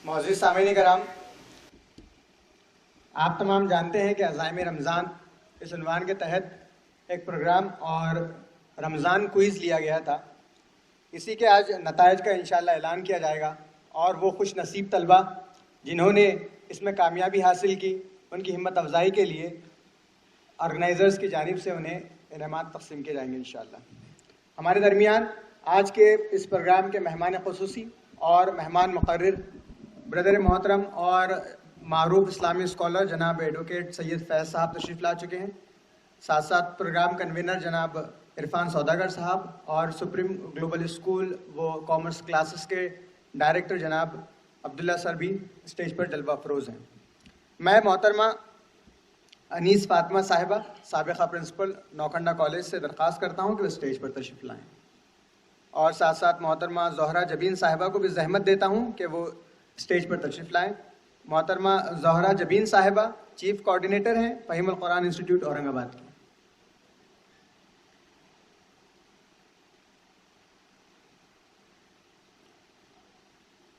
معزز سامعین کرام، آپ تمام جانتے ہیں کہ عزائم رمضان اس عنوان کے تحت ایک پروگرام اور رمضان کوئز لیا گیا تھا. اسی کے آج نتائج کا انشاءاللہ اعلان کیا جائے گا، اور وہ خوش نصیب طلبہ جنہوں نے اس میں کامیابی حاصل کی ان کی ہمت افزائی کے لیے آرگنائزرز کی جانب سے انہیں انعامات تقسیم کیے جائیں گے انشاءاللہ. ہمارے درمیان آج کے اس پروگرام کے مہمان خصوصی اور مہمان مقرر برادر محترم اور معروف اسلامی اسکالر جناب ایڈوکیٹ سید فیض صاحب تشریف لا چکے ہیں. ساتھ ساتھ پروگرام کنوینر جناب عرفان سوداگر صاحب اور سپریم گلوبل اسکول و کامرس کلاسز کے ڈائریکٹر جناب عبداللہ سر بھی اسٹیج پر جلوہ افروز ہیں. میں محترمہ انیس فاطمہ صاحبہ سابقہ پرنسپل نوکنڈا کالج سے درخواست کرتا ہوں کہ وہ اسٹیج پر تشریف لائیں، اور ساتھ ساتھ محترمہ زہرہ جبین صاحبہ کو بھی زحمت دیتا ہوں کہ وہ اسٹیج پر تشریف لائیں. محترمہ زہرہ جبین صاحبہ چیف کوآرڈینیٹر ہیں فہیم القرآن انسٹیٹیوٹ اورنگ آباد کی.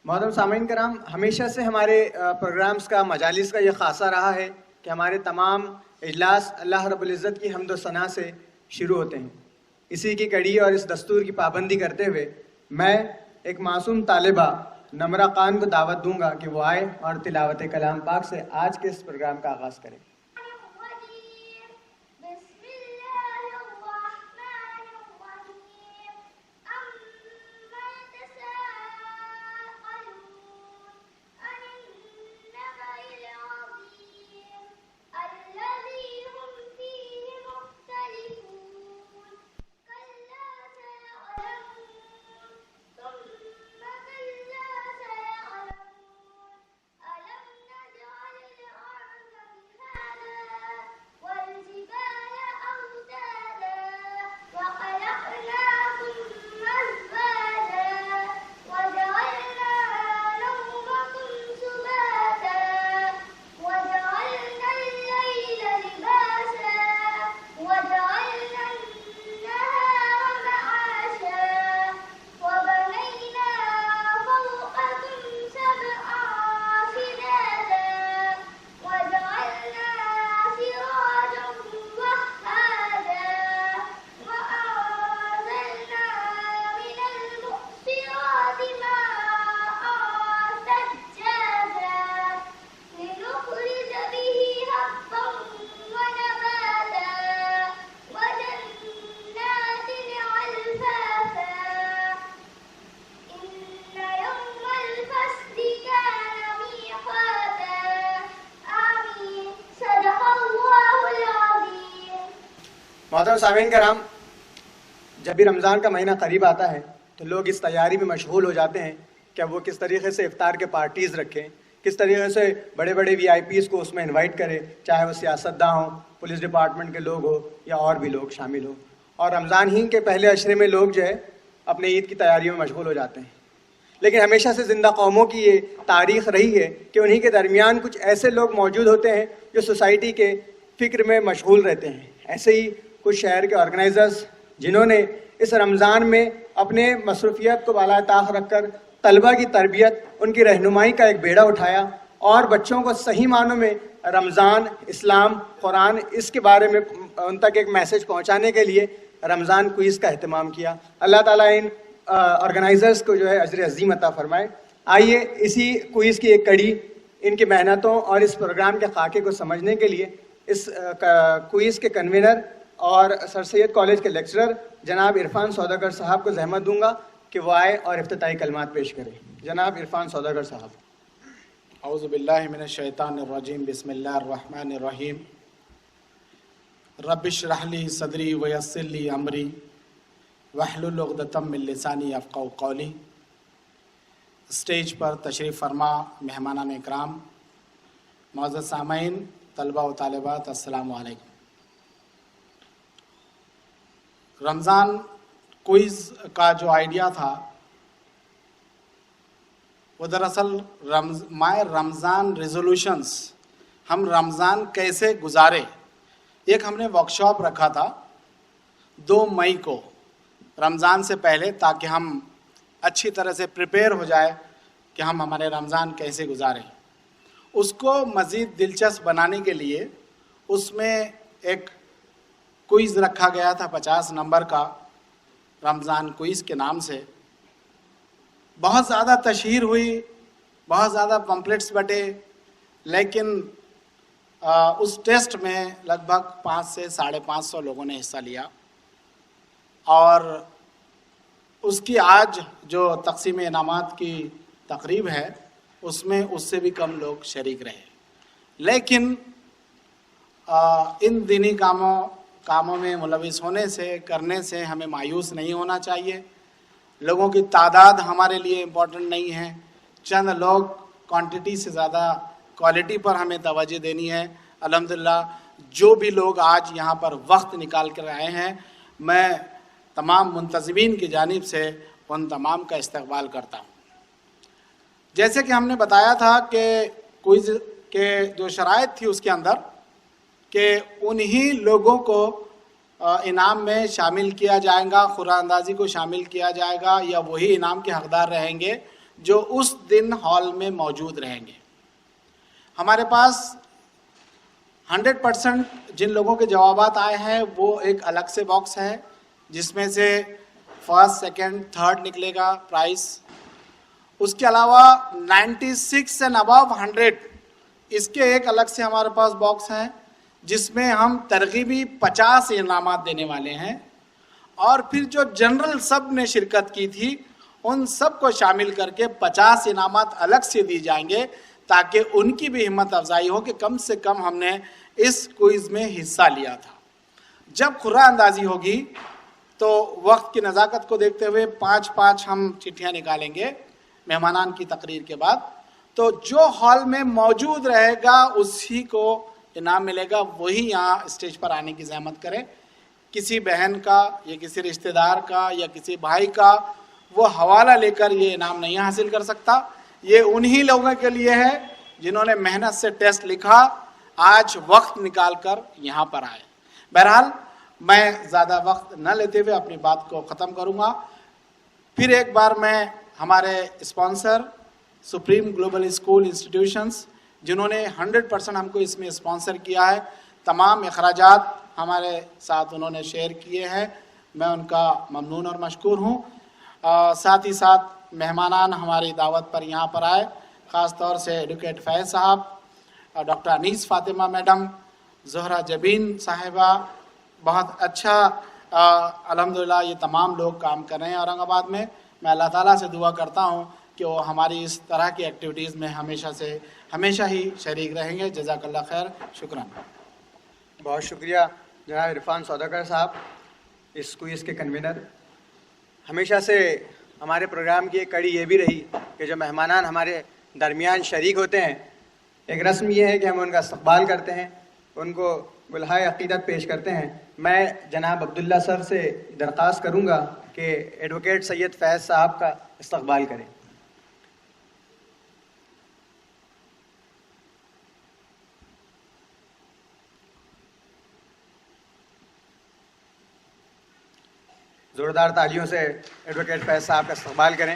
محترم سامعین کرام، ہمیشہ سے ہمارے پروگرامز کا مجالس کا یہ خاصہ رہا ہے کہ ہمارے تمام اجلاس اللہ رب العزت کی حمد و ثنا سے شروع ہوتے ہیں. اسی کی کڑی اور اس دستور کی پابندی کرتے ہوئے میں ایک معصوم طالبہ نمرہ خان کو دعوت دوں گا کہ وہ آئے اور تلاوت کلام پاک سے آج کے اس پروگرام کا آغاز کریں. محترم سامعین کرام، جب بھی رمضان کا مہینہ قریب آتا ہے تو لوگ اس تیاری میں مشغول ہو جاتے ہیں کہ وہ کس طریقے سے افطار کے پارٹیز رکھیں، کس طریقے سے بڑے بڑے وی آئی پیز کو اس میں انوائٹ کریں، چاہے وہ سیاستداں ہوں، پولیس ڈپارٹمنٹ کے لوگ ہوں یا اور بھی لوگ شامل ہوں. اور رمضان ہی کے پہلے عشرے میں لوگ جو ہے اپنے عید کی تیاریوں میں مشغول ہو جاتے ہیں. لیکن ہمیشہ سے زندہ قوموں کی یہ تاریخ رہی ہے کہ انہی کے درمیان کچھ ایسے لوگ موجود ہوتے ہیں جو سوسائٹی کے فکر میں مشغول رہتے ہیں. ایسے ہی کچھ شہر کے آرگنائزرز جنہوں نے اس رمضان میں اپنے مصروفیت کو بالائے طاق رکھ کر طلبہ کی تربیت، ان کی رہنمائی کا ایک بیڑا اٹھایا اور بچوں کو صحیح معنوں میں رمضان، اسلام، قرآن اس کے بارے میں ان تک ایک میسج پہنچانے کے لیے رمضان کوئز کا اہتمام کیا. اللہ تعالیٰ ان آرگنائزرز کو جو ہے اجر عظیم عطا فرمائے. آئیے اسی کوئز کی ایک کڑی، ان کی محنتوں اور اس پروگرام کے خاکے کو سمجھنے کے لیے اس کوئز کے کنوینر اور سر سید کالج کے لیکچرر جناب عرفان سوداگر صاحب کو زحمت دوں گا کہ وہ آئے اور افتتاحی کلمات پیش کریں. جناب عرفان سوداگر صاحب. اعوذ باللہ من الشیطان الرجیم، بسم اللہ الرحمن الرحیم. رب اشرح لی صدری ویسر لی امری واحلل عقدۃ من لسانی یفقہوا قولی. اسٹیج پر تشریف فرما مہمانان اکرام، معزز سامعین، طلبہ و طالبات، السلام علیکم. رمضان کوئز کا جو آئیڈیا تھا وہ دراصل ماہ رمضان ریزولوشنز، ہم رمضان کیسے گزارے، ایک ہم نے ورکشاپ رکھا تھا 2 مئی کو رمضان سے پہلے، تاکہ ہم اچھی طرح سے پریپیئر ہو جائے کہ کہ ہم ہمارے رمضان کیسے گزاریں. اس کو مزید دلچسپ بنانے کے لیے اس میں ایک کوئز رکھا گیا تھا 50 نمبر کا، رمضان کوئز کے نام سے. بہت زیادہ تشہیر ہوئی، بہت زیادہ پمپلیٹس بٹے، لیکن اس ٹیسٹ میں لگ بھگ 500 سے 550 لوگوں نے حصہ لیا. اور اس کی آج جو تقسیم انعامات کی تقریب ہے اس میں اس سے بھی کم لوگ شریک رہے. لیکن ان دینی کاموں میں ملوث ہونے سے، کرنے سے ہمیں مایوس نہیں ہونا چاہیے. لوگوں کی تعداد ہمارے لیے امپورٹنٹ نہیں ہے، چند لوگ، کوانٹٹی سے زیادہ کوالٹی پر ہمیں توجہ دینی ہے. الحمدللہ جو بھی لوگ آج یہاں پر وقت نکال کر آئے ہیں، میں تمام منتظمین کی جانب سے ان تمام کا استقبال کرتا ہوں. جیسے کہ ہم نے بتایا تھا کہ کوئز کے جو شرائط تھی اس کے اندر کہ انہی لوگوں کو انعام میں شامل کیا جائے گا، قرعہ اندازی کو شامل کیا جائے گا، یا وہی انعام کے حقدار رہیں گے جو اس دن ہال میں موجود رہیں گے. ہمارے پاس 100% جن لوگوں کے جوابات آئے ہیں وہ ایک الگ سے باکس ہے جس میں سے فرسٹ، سیکنڈ، تھرڈ نکلے گا پرائز. اس کے علاوہ 96 اینڈ ابو 100 اس کے ایک الگ سے ہمارے پاس باکس ہیں جس میں ہم ترغیبی 50 انعامات دینے والے ہیں. اور پھر جو جنرل سب نے شرکت کی تھی ان سب کو شامل کر کے 50 انعامات الگ سے دی جائیں گے تاکہ ان کی بھی ہمت افزائی ہو کہ کم سے کم ہم نے اس کوئز میں حصہ لیا تھا. جب قرعہ اندازی ہوگی تو وقت کی نزاکت کو دیکھتے ہوئے 5 ہم چٹھیاں نکالیں گے مہمانان کی تقریر کے بعد. تو جو ہال میں موجود رہے گا اسی کو انعام ملے گا. وہی یہاں اسٹیج پر آنے کی زحمت کرے. کسی بہن کا یا کسی رشتہ دار کا یا کسی بھائی کا وہ حوالہ لے کر یہ انعام نہیں حاصل کر سکتا. یہ انہی لوگوں کے لیے ہے جنہوں نے محنت سے ٹیسٹ لکھا، آج وقت نکال کر یہاں پر آئے. بہرحال میں زیادہ وقت نہ لیتے ہوئے اپنی بات کو ختم کروں گا. پھر ایک بار میں ہمارے sponsor supreme global school institutions جنہوں نے 100% ہم کو اس میں اسپانسر کیا ہے، تمام اخراجات ہمارے ساتھ انہوں نے شیئر کیے ہیں، میں ان کا ممنون اور مشکور ہوں. ساتھ ہی ساتھ مہمانان ہماری دعوت پر یہاں پر آئے، خاص طور سے ایڈوکیٹ فیض صاحب، ڈاکٹر انیس فاطمہ میڈم، زہرہ جبین صاحبہ، بہت اچھا الحمدللہ یہ تمام لوگ کام کر رہے ہیں اورنگ آباد میں. میں اللہ تعالیٰ سے دعا کرتا ہوں کہ وہ ہماری اس طرح کی ایکٹیویٹیز میں ہمیشہ ہی شریک رہیں گے. جزاک اللہ خیر. شکراً. بہت شکریہ جناب عرفان سوداگر صاحب، اس کوئز کے کنوینر. ہمیشہ سے ہمارے پروگرام کی ایک کڑی یہ بھی رہی کہ جو مہمانان ہمارے درمیان شریک ہوتے ہیں، ایک رسم یہ ہے کہ ہم ان کا استقبال کرتے ہیں، ان کو گلہائے عقیدت پیش کرتے ہیں. میں جناب عبداللہ سر سے درخواست کروں گا کہ ایڈوکیٹ سید فیض صاحب کا استقبال کریں. زوردار تالیوں سے ایڈوکیٹ فیض صاحب کا استقبال کریں.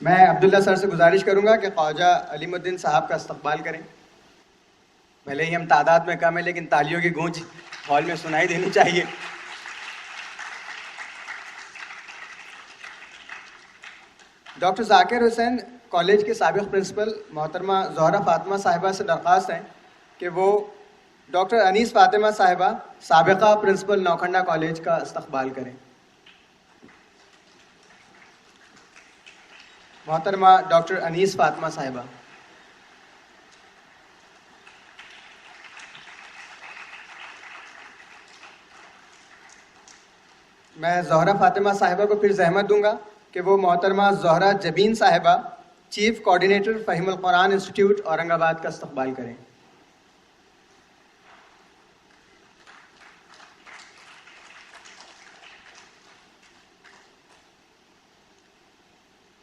میں عبداللہ سر سے گزارش کروں گا کہ خواجہ علیم الدین صاحب کا استقبال کریں. بھلے ہی ہم تعداد میں کم ہیں لیکن تالیوں کی گونج ہال میں سنائی دینی چاہیے. ڈاکٹر ذاکر حسین کالج کے سابق پرنسپل محترمہ زہرہ فاطمہ صاحبہ سے درخواست ہے کہ وہ ڈاکٹر انیس فاطمہ صاحبہ سابقہ پرنسپل نوکھنڈا کالج کا استقبال کریں. محترمہ ڈاکٹر انیس فاطمہ صاحبہ. میں زہرہ فاطمہ صاحبہ کو پھر زحمت دوں گا کہ وہ محترمہ زہرہ جبین صاحبہ چیف کوآرڈینیٹر فہیم القرآن انسٹیٹیوٹ اورنگ آباد کا استقبال کریں.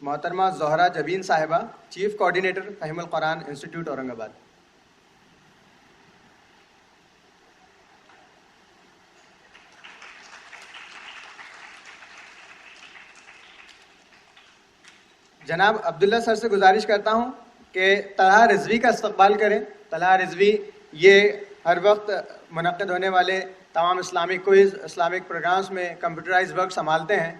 محترمہ زہرہ جبین صاحبہ چیف کوآرڈینیٹر فہیم القرآن انسٹیٹیوٹ اورنگ آباد. جناب عبداللہ سر سے گزارش کرتا ہوں کہ طلحہ رضوی کا استقبال کریں. طلحہ رضوی یہ ہر وقت منعقد ہونے والے تمام اسلامک کوئز، اسلامک پروگرامز میں کمپیوٹرائز ورک سنبھالتے ہیں.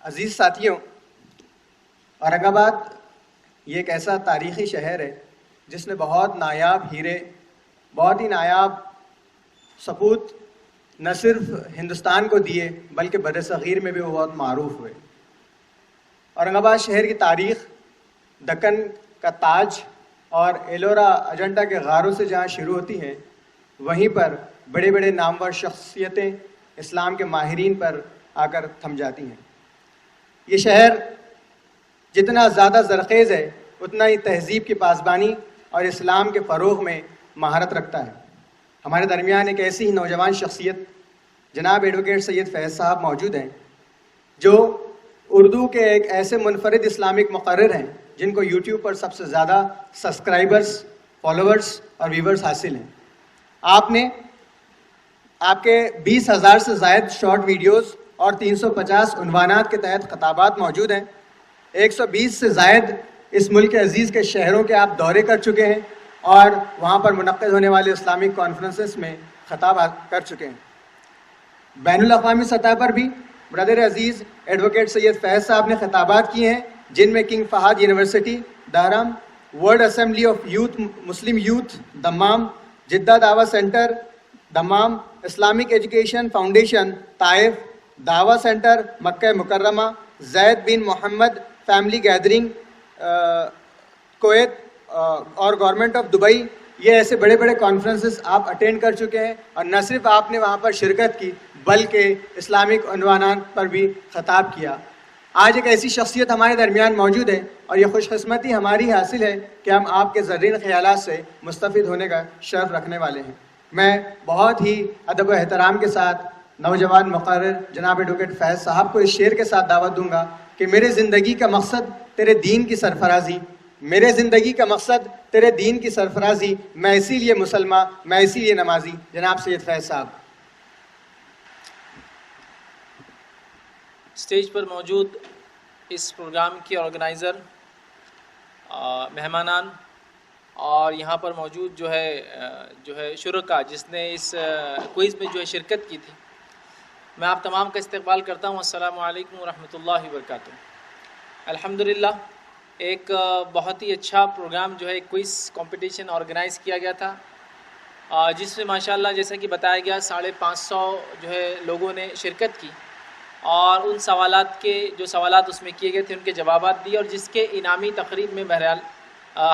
عزیز ساتھیوں، اورنگ آباد یہ ایک ایسا تاریخی شہر ہے جس نے بہت نایاب ہیرے، بہت ہی نایاب سپوت نہ صرف ہندوستان کو دیے بلکہ بر صغیر میں بھی وہ بہت معروف ہوئے. اورنگ آباد شہر کی تاریخ دکن کا تاج اور ایلورا اجنٹا کے غاروں سے جہاں شروع ہوتی ہے، وہیں پر بڑے بڑے نامور شخصیتیں اسلام کے ماہرین پر آ کر تھم جاتی ہیں. یہ شہر جتنا زیادہ زرخیز ہے اتنا ہی تہذیب کی پاسبانی اور اسلام کے فروغ میں مہارت رکھتا ہے. ہمارے درمیان ایک ایسی ہی نوجوان شخصیت جناب ایڈوکیٹ سید فیض صاحب موجود ہیں، جو اردو کے ایک ایسے منفرد اسلامک مقرر ہیں جن کو یوٹیوب پر سب سے زیادہ سبسکرائبرز، فالوورز اور ویورز حاصل ہیں. آپ کے 20,000 سے زائد شارٹ ویڈیوز اور 350 عنوانات کے تحت خطابات موجود ہیں. 120 سے زائد اس ملک عزیز کے شہروں کے آپ دورے کر چکے ہیں اور وہاں پر منعقد ہونے والے اسلامک کانفرنسز میں خطاب کر چکے ہیں. بین الاقوامی سطح پر بھی برادر عزیز ایڈوکیٹ سید فیض صاحب نے خطابات کیے ہیں، جن میں King Fahd university Dhahran, world assembly of youth Muslim youth Dammam, Jeddah دعویٰ centre Dammam, Islamic education foundation Taif, دعویٰ centre Mecca Mukarramah, Zayed bin Mohammed family gathering Kuwait اور گورنمنٹ آف دبئی. یہ ایسے بڑے بڑے کانفرنسز آپ attend کر چکے ہیں، اور نہ صرف آپ نے وہاں پر شرکت کی بلکہ اسلامک عنوانات پر بھی خطاب کیا. آج ایک ایسی شخصیت ہمارے درمیان موجود ہے اور یہ خوش قسمتی ہماری حاصل ہے کہ ہم آپ کے زرین خیالات سے مستفید ہونے کا شرف رکھنے والے ہیں. میں بہت ہی ادب و احترام کے ساتھ نوجوان مقرر جناب ایڈوکیٹ فیض صاحب کو اس شعر کے ساتھ دعوت دوں گا کہ میرے زندگی کا مقصد تیرے دین کی سرفرازی، میرے زندگی کا مقصد تیرے دین کی سرفرازی، میں اسی لیے مسلمان، میں اسی لیے نمازی. جناب سید فیض صاحب. اسٹیج پر موجود اس پروگرام کے آرگنائزر، مہمانان اور یہاں پر موجود جو ہے شرکا جس نے اس کوئز میں جو ہے شرکت کی تھی، میں آپ تمام کا استقبال کرتا ہوں. السلام علیکم ورحمۃ اللہ وبرکاتہ. الحمدللہ ایک بہت ہی اچھا پروگرام جو ہے کوئز کمپٹیشن آرگنائز کیا گیا تھا، جس میں ماشاءاللہ جیسا کہ بتایا گیا 550 جو ہے لوگوں نے شرکت کی اور ان سوالات کے جو سوالات اس میں کیے گئے تھے ان کے جوابات دیے، اور جس کے انعامی تقریب میں بہرحال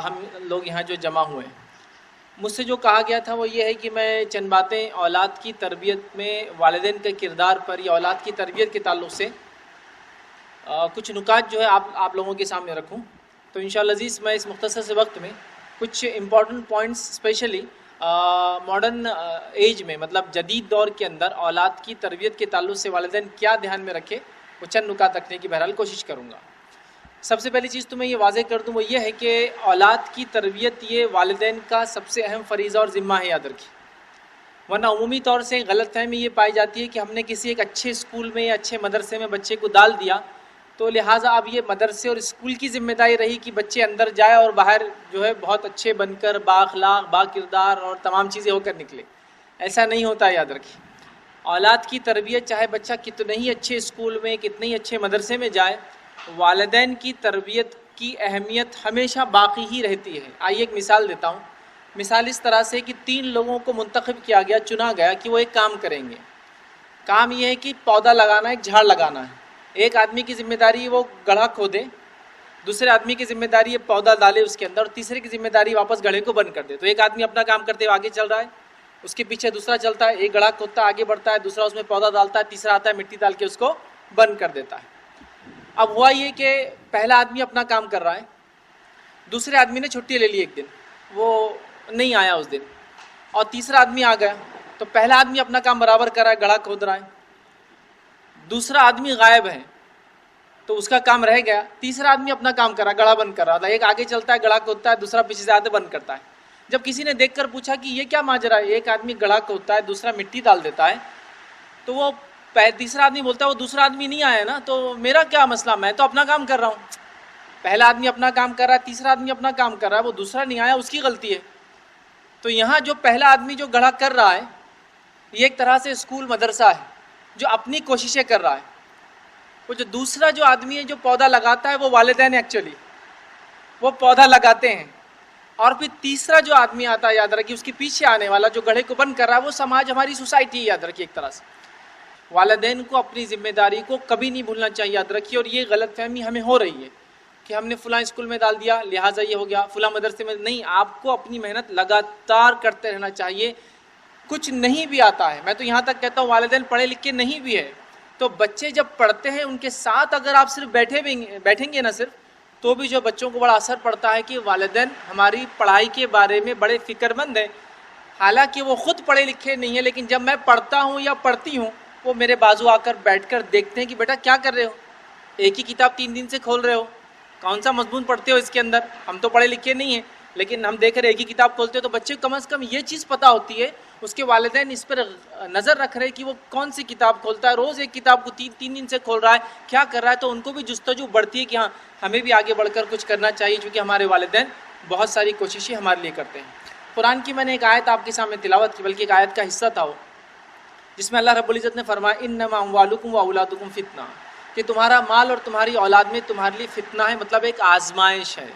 ہم لوگ یہاں جو جمع ہوئے ہیں. مجھ سے جو کہا گیا تھا وہ یہ ہے کہ میں چند باتیں اولاد کی تربیت میں والدین کے کردار پر یا اولاد کی تربیت کے تعلق سے کچھ نکات جو ہے آپ لوگوں کے سامنے رکھوں. تو انشاءاللہ عزیز میں اس مختصر سے وقت میں کچھ important points specially modern age میں، مطلب جدید دور کے اندر اولاد کی تربیت کے تعلق سے والدین کیا دھیان میں رکھے، وہ چند نکات رکھنے کی بہرحال کوشش کروں گا. سب سے پہلی چیز تو میں یہ واضح کر دوں، وہ یہ ہے کہ اولاد کی تربیت یہ والدین کا سب سے اہم فریضہ اور ذمہ ہے، یاد رکھیے. ورنہ عمومی طور سے غلط فہمی یہ پائی جاتی ہے کہ ہم نے کسی ایک اچھے اسکول میں یا اچھے مدرسے میں بچے کو ڈال دیا تو لہٰذا اب یہ مدرسے اور اسکول کی ذمہ داری رہی کہ بچے اندر جائے اور باہر جو ہے بہت اچھے بن کر بااخلاق، با کردار اور تمام چیزیں ہو کر نکلے. ایسا نہیں ہوتا ہے، یاد رکھیے. اولاد کی تربیت چاہے بچہ کتنے ہی اچھے اسکول میں، کتنے ہی اچھے مدرسے میں جائے، والدین کی تربیت کی اہمیت ہمیشہ باقی ہی رہتی ہے. آئیے ایک مثال دیتا ہوں. مثال اس طرح سے کہ 3 لوگوں کو منتخب کیا گیا، چنا گیا کہ وہ ایک کام کریں گے. کام یہ ہے کہ پودا لگانا، ایک جھاڑ لگانا ہے. ایک آدمی کی ذمہ داری وہ گڑھا کھودے، دوسرے آدمی کی ذمہ داری ہے پودا ڈالے اس کے اندر، اور تیسرے کی ذمہ داری واپس گڑھے کو بند کر دے. تو ایک آدمی اپنا کام کرتے ہوئے آگے چل رہا ہے، اس کے پیچھے دوسرا چلتا ہے، ایک گڑھا کھودتا ہے، آگے بڑھتا ہے، دوسرا اس میں پودا ڈالتا ہے، تیسرا آتا ہے مٹی ڈال کے اس کو بند کر دیتا ہے. اب ہوا یہ کہ پہلا آدمی اپنا کام کر رہا ہے، دوسرے آدمی نے چھٹی لے لی ایک دن، وہ نہیں آیا اس دن، اور تیسرا آدمی آ گیا. تو پہلا آدمی اپنا کام برابر کر رہا ہے، گڑھا کھود رہا ہے، دوسرا آدمی غائب ہے. تو اس کا کام رہ گیا. تیسرا آدمی اپنا کام کر رہا, گڑھا بند کر رہا تھا. ایک آگے چلتا ہے, گڑھا کھودتا ہے, دوسرا پیچھے سے آتے بند کرتا ہے. جب کسی نے دیکھ کر پوچھا کہ یہ کیا ماجرا ہے, ایک آدمی گڑھا کھودتا ہے, دوسرا مٹی ڈال دیتا ہے, تو وہ تیسرا آدمی بولتا ہے وہ دوسرا آدمی نہیں آیا نا, تو میرا کیا مسئلہ, میں تو اپنا کام کر رہا ہوں. پہلا آدمی اپنا کام کر رہا ہے, تیسرا آدمی اپنا کام کر رہا ہے, وہ دوسرا نہیں آیا, اس کی غلطی ہے. تو یہاں جو پہلا آدمی جو گڑھا کر رہا ہے, یہ ایک طرح سے اسکول مدرسہ ہے جو اپنی کوششیں کر رہا ہے. وہ جو دوسرا جو آدمی ہے جو پودا لگاتا ہے, وہ والدین ایکچولی وہ پودا لگاتے ہیں. اور پھر تیسرا جو آدمی آتا ہے, یاد رکھیے, اس کے پیچھے آنے والا جو گڑھے کو بند کر رہا ہے, وہ سماج, ہماری سوسائٹی ہے. یاد رکھیے ایک طرح سے والدین کو اپنی ذمہ داری کو کبھی نہیں بھولنا چاہیے. یاد رکھیے. اور یہ غلط فہمی ہمیں ہو رہی ہے کہ ہم نے فلاں اسکول میں ڈال دیا لہٰذا یہ ہو گیا, فلاں مدرسے میں نہیں. آپ کو اپنی محنت لگاتار کرتے رہنا چاہیے. کچھ نہیں بھی آتا ہے, میں تو یہاں تک کہتا ہوں والدین پڑھے لکھے نہیں بھی ہے تو بچے جب پڑھتے ہیں ان کے ساتھ اگر آپ صرف بیٹھیں گے نا صرف, تو بھی جو بچوں کو بڑا اثر پڑتا ہے کہ والدین ہماری پڑھائی کے بارے میں بڑے فکر مند ہیں. حالانکہ وہ خود پڑھے لکھے نہیں ہیں, لیکن جب میں پڑھتا ہوں یا پڑھتی ہوں, وہ میرے بازو آ کر بیٹھ کر دیکھتے ہیں کہ بیٹا کیا کر رہے ہو, ایک ہی کتاب 3 دن سے کھول رہے ہو, کون سا مضمون پڑھتے ہو اس کے اندر. ہم تو پڑھے لکھے نہیں ہیں, لیکن ہم دیکھ رہے ایک ہی کتاب کھولتے ہو, تو بچے کو کم از کم یہ چیز پتہ ہوتی ہے, اس کے والدین اس پر نظر رکھ رہے کہ وہ کون سی کتاب کھولتا ہے, روز ایک کتاب کو 3 دن سے کھول رہا ہے, کیا کر رہا ہے. تو ان کو بھی جستجو بڑھتی ہے کہ ہاں ہمیں بھی آگے بڑھ کر کچھ کرنا چاہیے, چونکہ ہمارے والدین بہت ساری کوششیں ہمارے لیے کرتے ہیں. قرآن کی میں نے ایک آیت آپ کے سامنے تلاوت کی, بلکہ ایک آیت کا حصہ تھا وہ, جس میں اللہ رب العزت نے فرمایا انما اموالکم واولادکم فتنہ, کہ تمہارا مال اور تمہاری اولاد میں تمہارے لیے فتنہ ہے, مطلب ایک آزمائش ہے.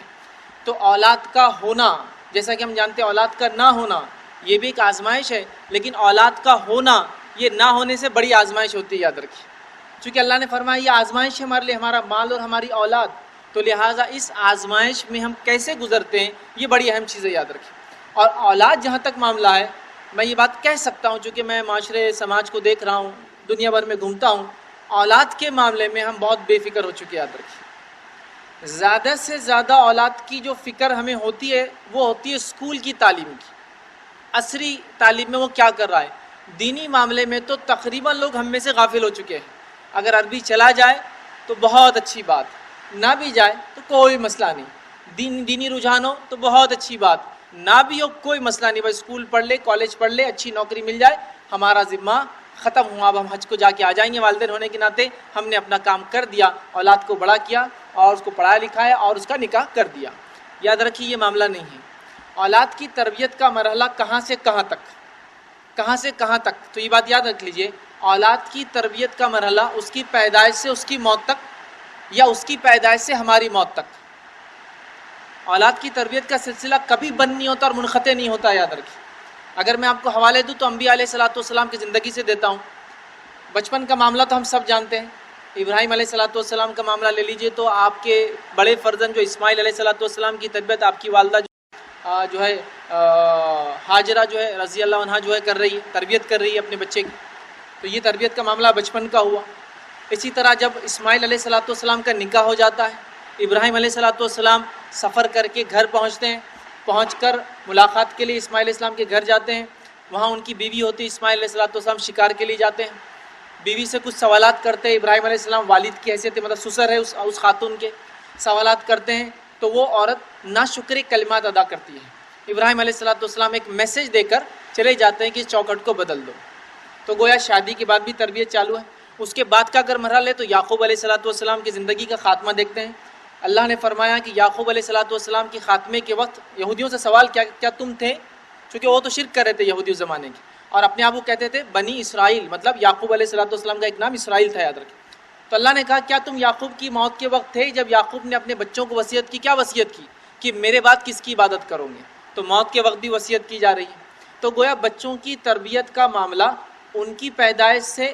تو اولاد کا ہونا, جیسا کہ ہم جانتے ہیں اولاد کا نہ ہونا یہ بھی ایک آزمائش ہے, لیکن اولاد کا ہونا یہ نہ ہونے سے بڑی آزمائش ہوتی ہے. یاد رکھیے, چونکہ اللہ نے فرمایا یہ آزمائش ہے ہمارے لیے, ہمارا مال اور ہماری اولاد, تو لہٰذا اس آزمائش میں ہم کیسے گزرتے ہیں یہ بڑی اہم چیز ہے. یاد رکھیے. اور اولاد جہاں تک معاملہ ہے, میں یہ بات کہہ سکتا ہوں چونکہ میں معاشرے سماج کو دیکھ رہا ہوں, دنیا بھر میں گھومتا ہوں, اولاد کے معاملے میں ہم بہت بے فکر ہو چکے. یاد رکھیے, زیادہ سے زیادہ اولاد کی جو فکر ہمیں ہوتی ہے وہ ہوتی ہے اسکول کی تعلیم کی, عصری تعلیم میں وہ کیا کر رہا ہے. دینی معاملے میں تو تقریباً لوگ ہم میں سے غافل ہو چکے ہیں. اگر عربی چلا جائے تو بہت اچھی بات, نہ بھی جائے تو کوئی مسئلہ نہیں. دینی رجحان ہو تو بہت اچھی بات, نہ بھی ہو کوئی مسئلہ نہیں. بس اسکول پڑھ لے, کالج پڑھ لے, اچھی نوکری مل جائے, ہمارا ذمہ ختم ہوا, اب ہم حج کو جا کے آ جائیں گے. والدین ہونے کے ناطے ہم نے اپنا کام کر دیا, اولاد کو بڑا کیا اور اس کو پڑھایا لکھایا اور اس کا نکاح کر دیا. یاد رکھیے یہ معاملہ نہیں ہے. اولاد کی تربیت کا مرحلہ کہاں سے کہاں تک, کہاں سے کہاں تک, تو یہ بات یاد رکھ لیجئے. اولاد کی تربیت کا مرحلہ اس کی پیدائش سے اس کی موت تک, یا اس کی پیدائش سے ہماری موت تک. اولاد کی تربیت کا سلسلہ کبھی بند نہیں ہوتا اور منقطع نہیں ہوتا. یاد رکھیے. اگر میں آپ کو حوالے دوں تو انبیاء علیہ الصلوۃ والسلام کی زندگی سے دیتا ہوں. بچپن کا معاملہ تو ہم سب جانتے ہیں. ابراہیم علیہ الصلوۃ والسلام کا معاملہ لے لیجئے تو آپ کے بڑے فرزند جو اسماعیل علیہ الصلوۃ والسلام کی تربیت آپ کی والدہ جو ہے ہاجرہ جو ہے رضی اللہ عنہا جو ہے کر رہی ہے, تربیت کر رہی ہے اپنے بچے کی. تو یہ تربیت کا معاملہ بچپن کا ہوا. اسی طرح جب اسماعیل علیہ الصلوۃ والسلام کا نکاح ہو جاتا ہے, ابراہیم علیہ الصلوۃ والسلام سفر کر کے گھر پہنچتے ہیں, پہنچ کر ملاقات کے لیے اسماعیل علیہ السلام کے گھر جاتے ہیں. وہاں ان کی بیوی ہوتی ہے, اسماعیل علیہ الصلوۃ والسلام شکار کے لیے جاتے ہیں. بیوی سے کچھ سوالات کرتے ہیں. ابراہیم علیہ السلام والد کی حیثیت مطلب سسر ہے اس خاتون کے, سوالات کرتے ہیں. تو وہ عورت ناشکری کلمات ادا کرتی ہے. ابراہیم علیہ الصلوۃ والسلام ایک میسج دے کر چلے جاتے ہیں کہ اس چوکھٹ کو بدل دو. تو گویا شادی کے بعد بھی تربیت چالو ہے. اس کے بعد کا اگر مرحلہ ہے تو یعقوب علیہ الصلوۃ والسلام کی زندگی کا خاتمہ دیکھتے ہیں. اللہ نے فرمایا کہ یعقوب علیہ الصلوۃ والسلام کی خاتمے کے وقت یہودیوں سے سوال کیا تم تھے, چونکہ وہ تو شرک کر رہے تھے یہودی زمانے کی, اور اپنے آپ کو کہتے تھے بنی اسرائیل, مطلب یعقوب علیہ الصلوۃ والسلام کا ایک نام اسرائیل تھا. یاد رکھیں. تو اللہ نے کہا کیا تم یعقوب کی موت کے وقت تھے جب یعقوب نے اپنے بچوں کو وصیت کی, کیا وصیت کی کہ میرے بعد کس کی عبادت کرو گے. تو موت کے وقت بھی وصیت کی جا رہی ہے. تو گویا بچوں کی تربیت کا معاملہ ان کی پیدائش سے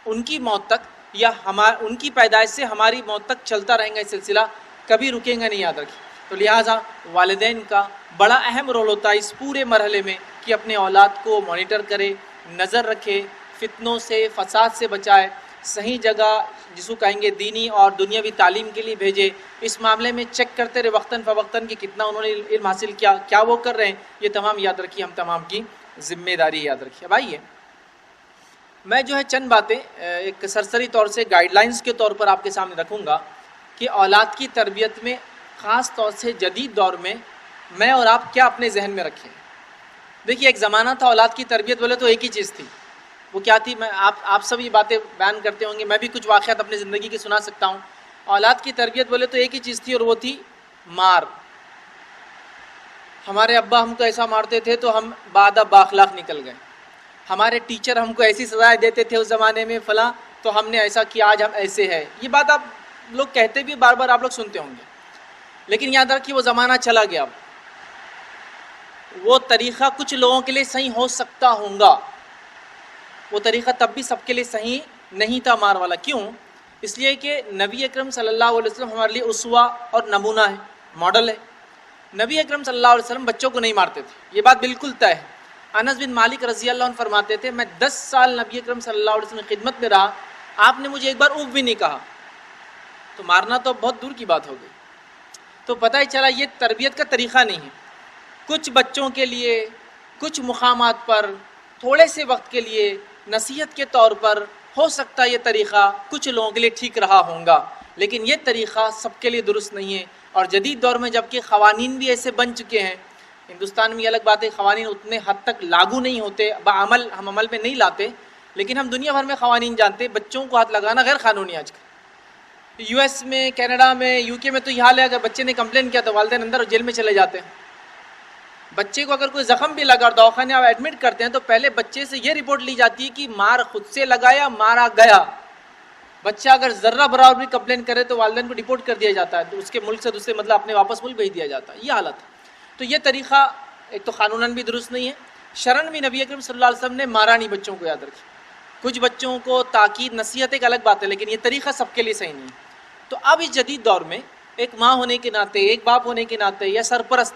ان کی موت تک, یا ان کی پیدائش سے ہماری موت تک چلتا رہے گا. یہ سلسلہ کبھی رکے گا نہیں. یاد رکھیں. تو لہٰذا والدین کا بڑا اہم رول ہوتا ہے اس پورے مرحلے میں کہ اپنے اولاد کو مانیٹر کرے, نظر رکھے, فتنوں سے فساد سے بچائے, صحیح جگہ جس کو کہیں گے دینی اور دنیاوی تعلیم کے لیے بھیجے. اس معاملے میں چیک کرتے رہے وقتاً فوقتاً کہ کتنا انہوں نے علم حاصل کیا, کیا وہ کر رہے ہیں. یہ تمام یاد رکھیے ہم تمام کی ذمہ داری. یاد رکھیے. اب آئیے میں جو ہے چند باتیں ایک سرسری طور سے گائیڈ لائنز کے طور پر آپ کے سامنے رکھوں گا کہ اولاد کی تربیت میں خاص طور سے جدید دور میں اور آپ کیا اپنے ذہن میں رکھیں. دیکھیے ایک زمانہ تھا اولاد کی تربیت بولے تو ایک ہی چیز تھی. وہ کیا تھی؟ میں آپ سب یہ باتیں بیان کرتے ہوں گے, میں بھی کچھ واقعات اپنی زندگی کی سنا سکتا ہوں. اولاد کی تربیت بولے تو ایک ہی چیز تھی اور وہ تھی مار. ہمارے ابا ہم کو ایسا مارتے تھے تو ہم بعد اب بااخلاق نکل گئے. ہمارے ٹیچر ہم کو ایسی سزائیں دیتے تھے اس زمانے میں فلاں, تو ہم نے ایسا کیا, آج ہم ایسے ہیں. یہ بات آپ لوگ کہتے بھی بار بار آپ لوگ سنتے ہوں گے, لیکن یاد رکھیے وہ زمانہ چلا گیا. اب وہ طریقہ کچھ لوگوں کے لیے صحیح ہو سکتا ہوگا, وہ طریقہ تب بھی سب کے لیے صحیح نہیں تھا مار والا. کیوں؟ اس لیے کہ نبی اکرم صلی اللہ علیہ وسلم ہمارے لیے اسوہ اور نمونہ ہے, ماڈل ہے. نبی اکرم صلی اللہ علیہ وسلم بچوں کو نہیں مارتے تھے, یہ بات بالکل طے ہے. انس بن مالک رضی اللہ عنہ فرماتے تھے میں 10 سال نبی اکرم صلی اللہ علیہ وسلم کی خدمت میں رہا, آپ نے مجھے ایک بار اوف بھی نہیں کہا. تو مارنا تو بہت دور کی بات ہو گئی. تو پتہ ہی چلا یہ تربیت کا طریقہ نہیں ہے. کچھ بچوں کے لیے کچھ مقامات پر تھوڑے سے وقت کے لیے نصیحت کے طور پر ہو سکتا ہے یہ طریقہ کچھ لوگوں کے لیے ٹھیک رہا ہوگا, لیکن یہ طریقہ سب کے لیے درست نہیں ہے. اور جدید دور میں جب کہ قوانین بھی ایسے بن چکے ہیں, ہندوستان میں یہ الگ بات ہے قوانین اتنے حد تک لاگو نہیں ہوتے, بعمل ہم عمل میں نہیں لاتے, لیکن ہم دنیا بھر میں قوانین جانتے ہیں. بچوں کو ہاتھ لگانا غیر قانونی آج کل. یو ایس میں, کینیڈا میں, یو کے میں تو یہ حال ہے, اگر بچے نے کمپلین کیا تو والدین اندر اور جیل میں چلے جاتے ہیں. بچے کو اگر کوئی زخم بھی لگا اور دواخانے آپ ایڈمٹ کرتے ہیں تو پہلے بچے سے یہ رپورٹ لی جاتی ہے کہ مار خود سے لگایا, مارا گیا. بچہ اگر ذرہ برابر بھی کمپلین کرے تو والدین کو ڈپورٹ کر دیا جاتا ہے, تو اس کے ملک سے دوسرے مطلب اپنے واپس ملک بھیج دیا جاتا ہے. یہ حالت ہے. تو یہ طریقہ ایک تو قانوناً بھی درست نہیں ہے, شرعاً بھی نبی اکرم صلی اللہ علیہ وسلم نے مارا نہیں بچوں کو. یاد رکھیے کچھ بچوں کو تاکید نصیحت ایک الگ بات ہے, لیکن یہ طریقہ سب کے لیے صحیح نہیں ہے. تو اب اس جدید دور میں ایک ماں ہونے کے ناطے, ایک باپ ہونے کے ناطے, یا سرپرست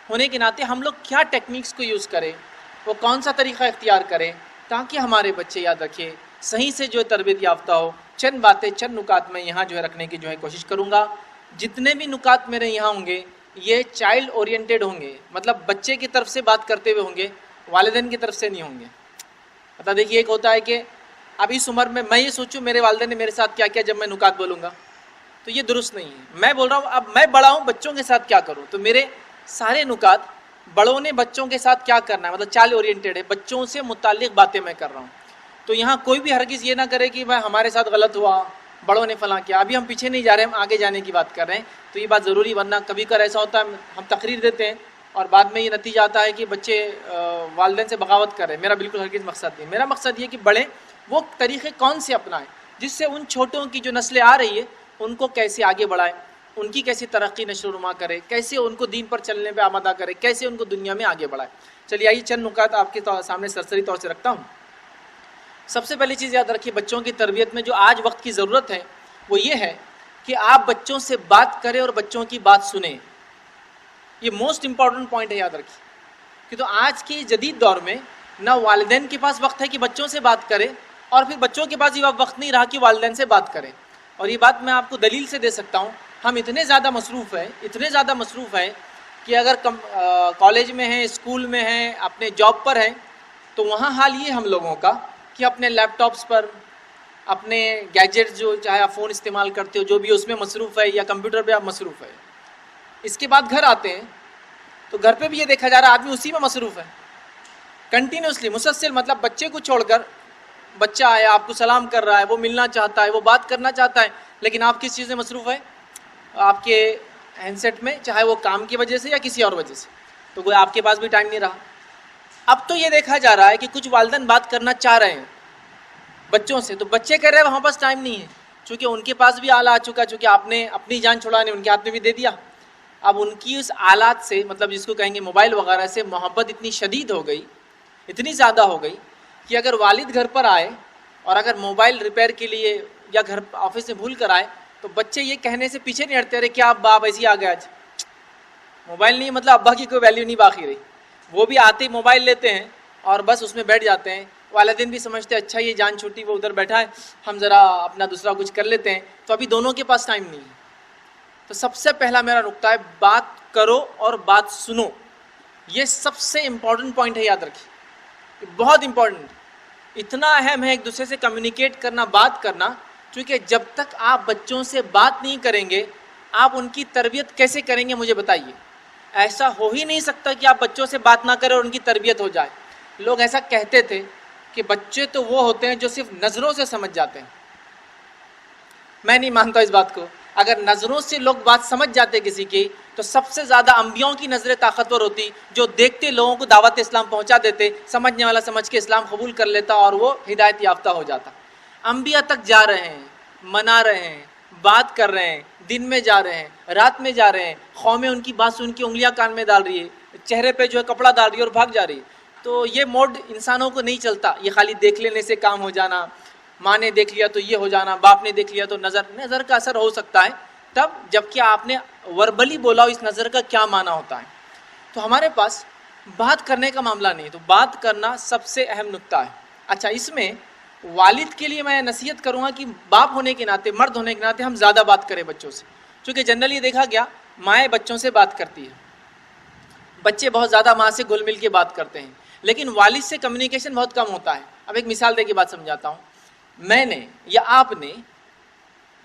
ہونے کے ناطے ہم لوگ کیا ٹیکنیکس کو یوز کریں, وہ کون سا طریقہ اختیار کریں تاکہ ہمارے بچے یاد رکھے صحیح سے جو تربیت یافتہ ہو. چند باتیں, چند نکات میں یہاں جو ہے رکھنے کی جو ہے کوشش کروں گا. جتنے بھی نکات میرے یہاں ہوں گے یہ چائلڈ اورینٹیڈ ہوں گے, مطلب بچے کی طرف سے بات کرتے ہوئے ہوں گے, والدین کی طرف سے نہیں ہوں گے. مطلب دیکھیے ایک ہوتا ہے کہ اب اس عمر میں یہ سوچوں میرے والدین نے میرے ساتھ کیا کیا جب میں نکات بولوں گا, تو یہ درست نہیں ہے. میں بول رہا ہوں اب میں بڑا ہوں, بچوں کے ساتھ کیا کروں, تو میرے سارے نکات بڑوں نے بچوں کے ساتھ کیا کرنا ہے, مطلب چائلڈ اورینٹیڈ ہے, بچوں سے متعلق باتیں میں کر رہا ہوں. تو یہاں کوئی بھی ہرگز یہ نہ کرے کہ میں ہمارے ساتھ غلط ہوا, بڑوں نے فلاں کیا. ابھی ہم پیچھے نہیں جا رہے, ہم آگے جانے کی بات کر رہے ہیں. تو یہ بات ضروری, ورنہ کبھی کبھار ایسا ہوتا ہے ہم تقریر دیتے ہیں اور بعد میں یہ نتیجہ آتا ہے کہ بچے والدین سے بغاوت کر رہے ہیں. میرا بالکل ہرگز مقصد نہیں. میرا مقصد یہ کہ بڑے وہ طریقے کون سے اپنائیں جس سے ان چھوٹوں کی جو نسلیں آ رہی ہے ان کو کیسے آگے بڑھائیں, ان کی کیسی ترقی نشو و نما کرے, کیسے ان کو دین پر چلنے پہ آمادہ کرے, کیسے ان کو دنیا میں آگے بڑھائے. چلیے آئیے چند نکات آپ کے سامنے سرسری طور سے رکھتا ہوں. سب سے پہلی چیز یاد رکھیے, بچوں کی تربیت میں جو آج وقت کی ضرورت ہے وہ یہ ہے کہ آپ بچوں سے بات کریں اور بچوں کی بات سنیں. یہ موسٹ امپورٹنٹ پوائنٹ ہے, یاد رکھیے. کہ تو آج کے جدید دور میں نہ والدین کے پاس وقت ہے کہ بچوں سے بات کرے, اور پھر بچوں کے پاس یہ وقت نہیں رہا کہ والدین سے بات کریں. اور یہ بات میں آپ کو دلیل سے دے سکتا ہوں. ہم اتنے زیادہ مصروف ہیں کہ اگر کالج میں ہیں, اسکول میں ہیں, اپنے جاب پر ہیں, تو وہاں حال یہ ہم لوگوں کا کہ اپنے لیپ ٹاپس پر اپنے گیجٹس جو چاہے آپ فون استعمال کرتے ہو جو بھی اس میں مصروف ہے, یا کمپیوٹر پہ آپ مصروف ہے. اس کے بعد گھر آتے ہیں تو گھر پہ بھی یہ دیکھا جا رہا ہے آدمی اسی میں مصروف ہے کنٹینیوسلی, مسلسل. مطلب بچے کو چھوڑ کر بچہ آیا آپ کو سلام کر رہا ہے, وہ ملنا چاہتا ہے, وہ بات کرنا چاہتا ہے, لیکن آپ کس چیز میں مصروف ہے؟ آپ کے ہینڈ سیٹ میں, چاہے وہ کام کی وجہ سے یا کسی اور وجہ سے. تو کوئی آپ کے پاس بھی ٹائم نہیں رہا. اب تو یہ دیکھا جا رہا ہے کہ کچھ والدین بات کرنا چاہ رہے ہیں بچوں سے, تو بچے کہہ رہے ہیں وہاں پاس ٹائم نہیں ہے, چونکہ ان کے پاس بھی آلہ آ چکا, چونکہ آپ نے اپنی جان چھڑانے ان کے ہاتھ میں بھی دے دیا. اب ان کی اس آلات سے, مطلب جس کو کہیں گے موبائل وغیرہ سے, محبت اتنی شدید ہو گئی, اتنی زیادہ ہو گئی کہ اگر والد گھر پر آئے اور اگر موبائل ریپیئر کے لیے یا گھر آفس میں بھول کر آئے تو بچے یہ کہنے سے پیچھے نہیں ہٹتے, رہے کیا ابا آپ ایسے ہی آ گئے آج, موبائل نہیں, مطلب ابا کی کوئی ویلیو نہیں باقی رہی. وہ بھی آتے ہی موبائل لیتے ہیں اور بس اس میں بیٹھ جاتے ہیں. والدین بھی سمجھتے ہیں اچھا یہ جان چھوٹی وہ ادھر بیٹھا ہے, ہم ذرا اپنا دوسرا کچھ کر لیتے ہیں. تو ابھی دونوں کے پاس ٹائم نہیں ہے. تو سب سے پہلا میرا نقطہ ہے, بات کرو اور بات سنو. یہ سب سے امپورٹنٹ پوائنٹ ہے, یاد رکھیے, بہت امپورٹنٹ. اتنا اہم ہے ایک دوسرے سے کمیونیکیٹ کرنا، بات کرنا، کیونکہ جب تک آپ بچوں سے بات نہیں کریں گے آپ ان کی تربیت کیسے کریں گے مجھے بتائیے. ایسا ہو ہی نہیں سکتا کہ آپ بچوں سے بات نہ کریں اور ان کی تربیت ہو جائے. لوگ ایسا کہتے تھے کہ بچے تو وہ ہوتے ہیں جو صرف نظروں سے سمجھ جاتے ہیں. میں نہیں مانتا اس بات کو. اگر نظروں سے لوگ بات سمجھ جاتے کسی کی تو سب سے زیادہ انبیاؤں کی نظریں طاقتور ہوتی، جو دیکھتے لوگوں کو دعوت اسلام پہنچا دیتے، سمجھنے والا سمجھ کے اسلام قبول کر لیتا اور وہ ہدایت یافتہ ہو جاتا. انبیاء تک جا رہے ہیں، منا رہے ہیں، بات کر رہے ہیں، دن میں جا رہے ہیں، رات میں جا رہے ہیں، قومیں ان کی بات سن کے انگلیاں کان میں ڈال رہی ہے، چہرے پہ جو ہے کپڑا ڈال رہی ہے اور بھاگ جا رہی ہے. تو یہ موڈ انسانوں کو نہیں چلتا. یہ خالی دیکھ لینے سے کام ہو جانا، ماں نے دیکھ لیا تو یہ ہو جانا، باپ نے دیکھ لیا تو نظر کا اثر ہو سکتا ہے تب جب کہ آپ نے وربلی بولا اس نظر کا کیا معنی ہوتا ہے. تو ہمارے پاس بات کرنے کا معاملہ نہیں، تو بات کرنا سب سے اہم نقطہ ہے. اچھا، اس میں والد کے لیے میں نصیحت کروں گا کہ باپ ہونے کے ناطے، مرد ہونے کے ناطے ہم زیادہ بات کریں بچوں سے، چونکہ جنرلی دیکھا گیا مائیں بچوں سے بات کرتی ہے، بچے بہت زیادہ ماں سے گھل مل کے بات کرتے ہیں، لیکن والد سے کمیونیکیشن بہت کم ہوتا ہے. اب ایک مثال دے کے بات سمجھاتا ہوں. میں نے یا آپ نے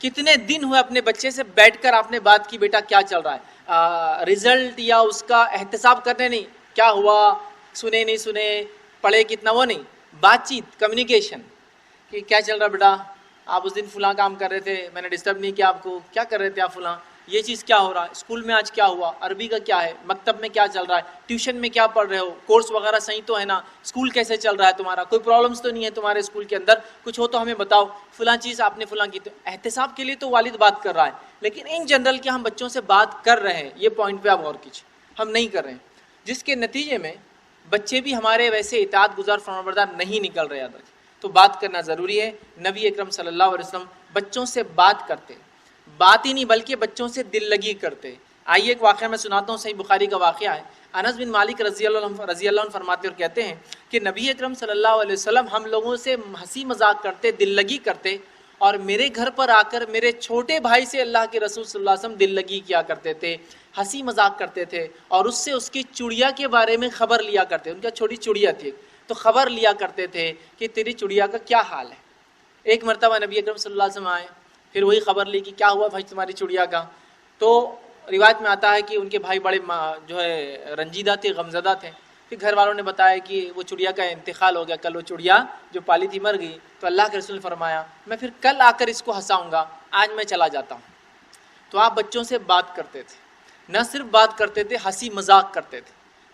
کتنے دن ہوئے اپنے بچے سے بیٹھ کر آپ نے بات کی بیٹا کیا چل رہا ہے، رزلٹ یا اس کا احتساب کرنے نہیں، کیا ہوا، سنے نہیں سنے، پڑھے کتنا، وہ نہیں، بات چیت، کمیونیکیشن کہ کیا چل رہا بیٹا، آپ اس دن فلاں کام کر رہے تھے، میں نے ڈسٹرب نہیں کیا آپ کو، کیا کر رہے تھے آپ فلاں، یہ چیز کیا ہو رہا ہے، اسکول میں آج کیا ہوا، عربی کا کیا ہے، مکتب میں کیا چل رہا ہے، ٹیوشن میں کیا پڑھ رہے ہو، کورس وغیرہ صحیح تو ہے نا، اسکول کیسے چل رہا ہے تمہارا، کوئی پرابلمس تو نہیں ہے تمہارے اسکول کے اندر، کچھ ہو تو ہمیں بتاؤ، فلاں چیز آپ نے فلاں کی. تو احتساب کے لیے تو والد بات کر رہا ہے، لیکن ان جنرل کہ ہم بچوں سے بات کر رہے ہیں، یہ پوائنٹ پہ آپ غور کیجیے، ہم نہیں کر رہے ہیں، جس کے نتیجے میں بچے بھی ہمارے ویسے اطاعت گزار فرمانبردار نہیں نکل رہے. یاد رکھیں، تو بات کرنا ضروری ہے. نبی اکرم صلی اللہ علیہ وسلم بچوں سے بات کرتے، بات ہی نہیں بلکہ بچوں سے دل لگی کرتے. آئیے ایک واقعہ میں سناتا ہوں، صحیح بخاری کا واقعہ ہے. انس بن مالک رضی اللہ عنہ فرماتے اور کہتے ہیں کہ نبی اکرم صلی اللہ علیہ وسلم ہم لوگوں سے ہنسی مذاق کرتے، دل لگی کرتے، اور میرے گھر پر آ کر میرے چھوٹے بھائی سے اللہ کے رسول صلی اللہ علیہ وسلم دل لگی کیا کرتے تھے، ہنسی مذاق کرتے تھے، اور اس سے اس کی چڑیا کے بارے میں خبر لیا کرتے. ان کا چھوٹی چڑیا تھی تو خبر لیا کرتے تھے کہ تیری چڑیا کا کیا حال ہے. ایک مرتبہ نبی اکرم صلی اللہ علیہ وسلم آئے، پھر وہی خبر لی کہ کیا ہوا بھائی تمہاری چڑیا کا. تو روایت میں آتا ہے کہ ان کے بھائی بڑے جو ہے رنجیدہ تھے، غمزدہ تھے. پھر گھر والوں نے بتایا کہ وہ چڑیا کا انتقال ہو گیا، کل وہ چڑیا جو پالی تھی مر گئی. تو اللہ کے رسول نے فرمایا میں پھر کل آ کر اس کو ہنساؤں گا، آج میں چلا جاتا ہوں. تو آپ بچوں سے بات کرتے تھے، نہ صرف بات کرتے تھے، ہنسی مذاق کرتے تھے،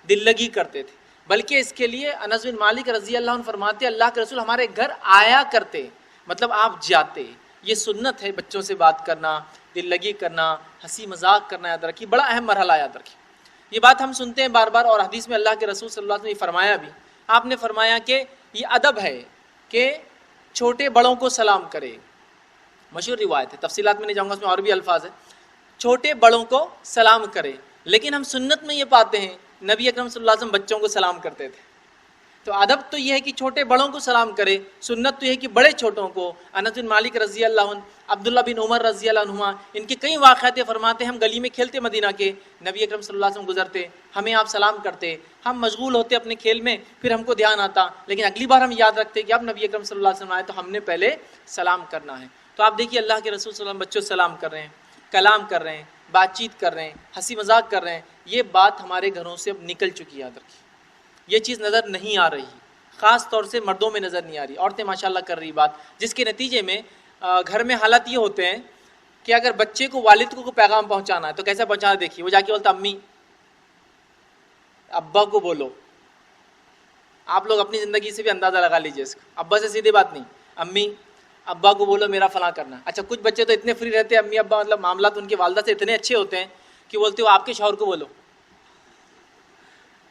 دل لگی کرتے تھے، بلکہ اس کے لیے انس بن مالک رضی اللہ عنہ فرماتے اللہ کے رسول ہمارے گھر آیا کرتے، مطلب آپ جاتے. یہ سنت ہے بچوں سے بات کرنا، دل لگی کرنا، ہنسی مذاق کرنا. یاد رکھیے، بڑا اہم مرحلہ یاد رکھیے. یہ بات ہم سنتے ہیں بار بار، اور حدیث میں اللہ کے رسول صلی اللہ علیہ وسلم نے فرمایا بھی. آپ نے فرمایا کہ یہ ادب ہے کہ چھوٹے بڑوں کو سلام کرے. مشہور روایت ہے، تفصیلات میں نہیں جاؤں گا، اس میں اور بھی الفاظ ہیں. چھوٹے بڑوں کو سلام کرے، لیکن ہم سنت میں یہ پاتے ہیں نبی اکرم صلی اللہ علیہ وسلم بچوں کو سلام کرتے تھے. تو ادب تو یہ ہے کہ چھوٹے بڑوں کو سلام کرے، سنت تو یہ ہے کہ بڑے چھوٹوں کو. انس بن مالک رضی اللہ عنہ، عبداللہ بن عمر رضی اللہ عنہما، ان کے کئی واقعات فرماتے ہیں ہم گلی میں کھیلتے مدینہ کے، نبی اکرم صلی اللہ علیہ وسلم گزرتے، ہمیں آپ سلام کرتے، ہم مشغول ہوتے اپنے کھیل میں، پھر ہم کو دھیان آتا، لیکن اگلی بار ہم یاد رکھتے کہ اب نبی اکرم صلی اللہ علیہ وسلم آئے تو ہم نے پہلے سلام کرنا ہے. تو آپ دیکھیے اللہ کے رسول صلی اللہ علیہ وسلم بچوں سے سلام کر رہے ہیں، کلام کر رہے ہیں، بات چیت کر رہے ہیں، ہنسی مذاق کر رہے ہیں. یہ بات ہمارے گھروں سے اب نکل چکی ہے. یاد رکھیے، یہ چیز نظر نہیں آ رہی، خاص طور سے مردوں میں نظر نہیں آ رہی. عورتیں ماشاءاللہ کر رہی بات، جس کے نتیجے میں گھر میں حالات یہ ہوتے ہیں کہ اگر بچے کو والد کو پیغام پہنچانا ہے تو کیسے پہنچانا. دیکھیے، وہ جا کے بولتا امی ابا کو بولو. آپ لوگ اپنی زندگی سے بھی اندازہ لگا لیجیے اس کا، ابا سے سیدھی بات نہیں، امی ابا کو بولو میرا فلاں کرنا. اچھا، کچھ بچے تو اتنے فری رہتے ہیں، امی ابا مطلب معاملات ان کی والدہ سے اتنے اچھے ہوتے ہیں کہ بولتے ہو آپ کے شوہر کو بولو.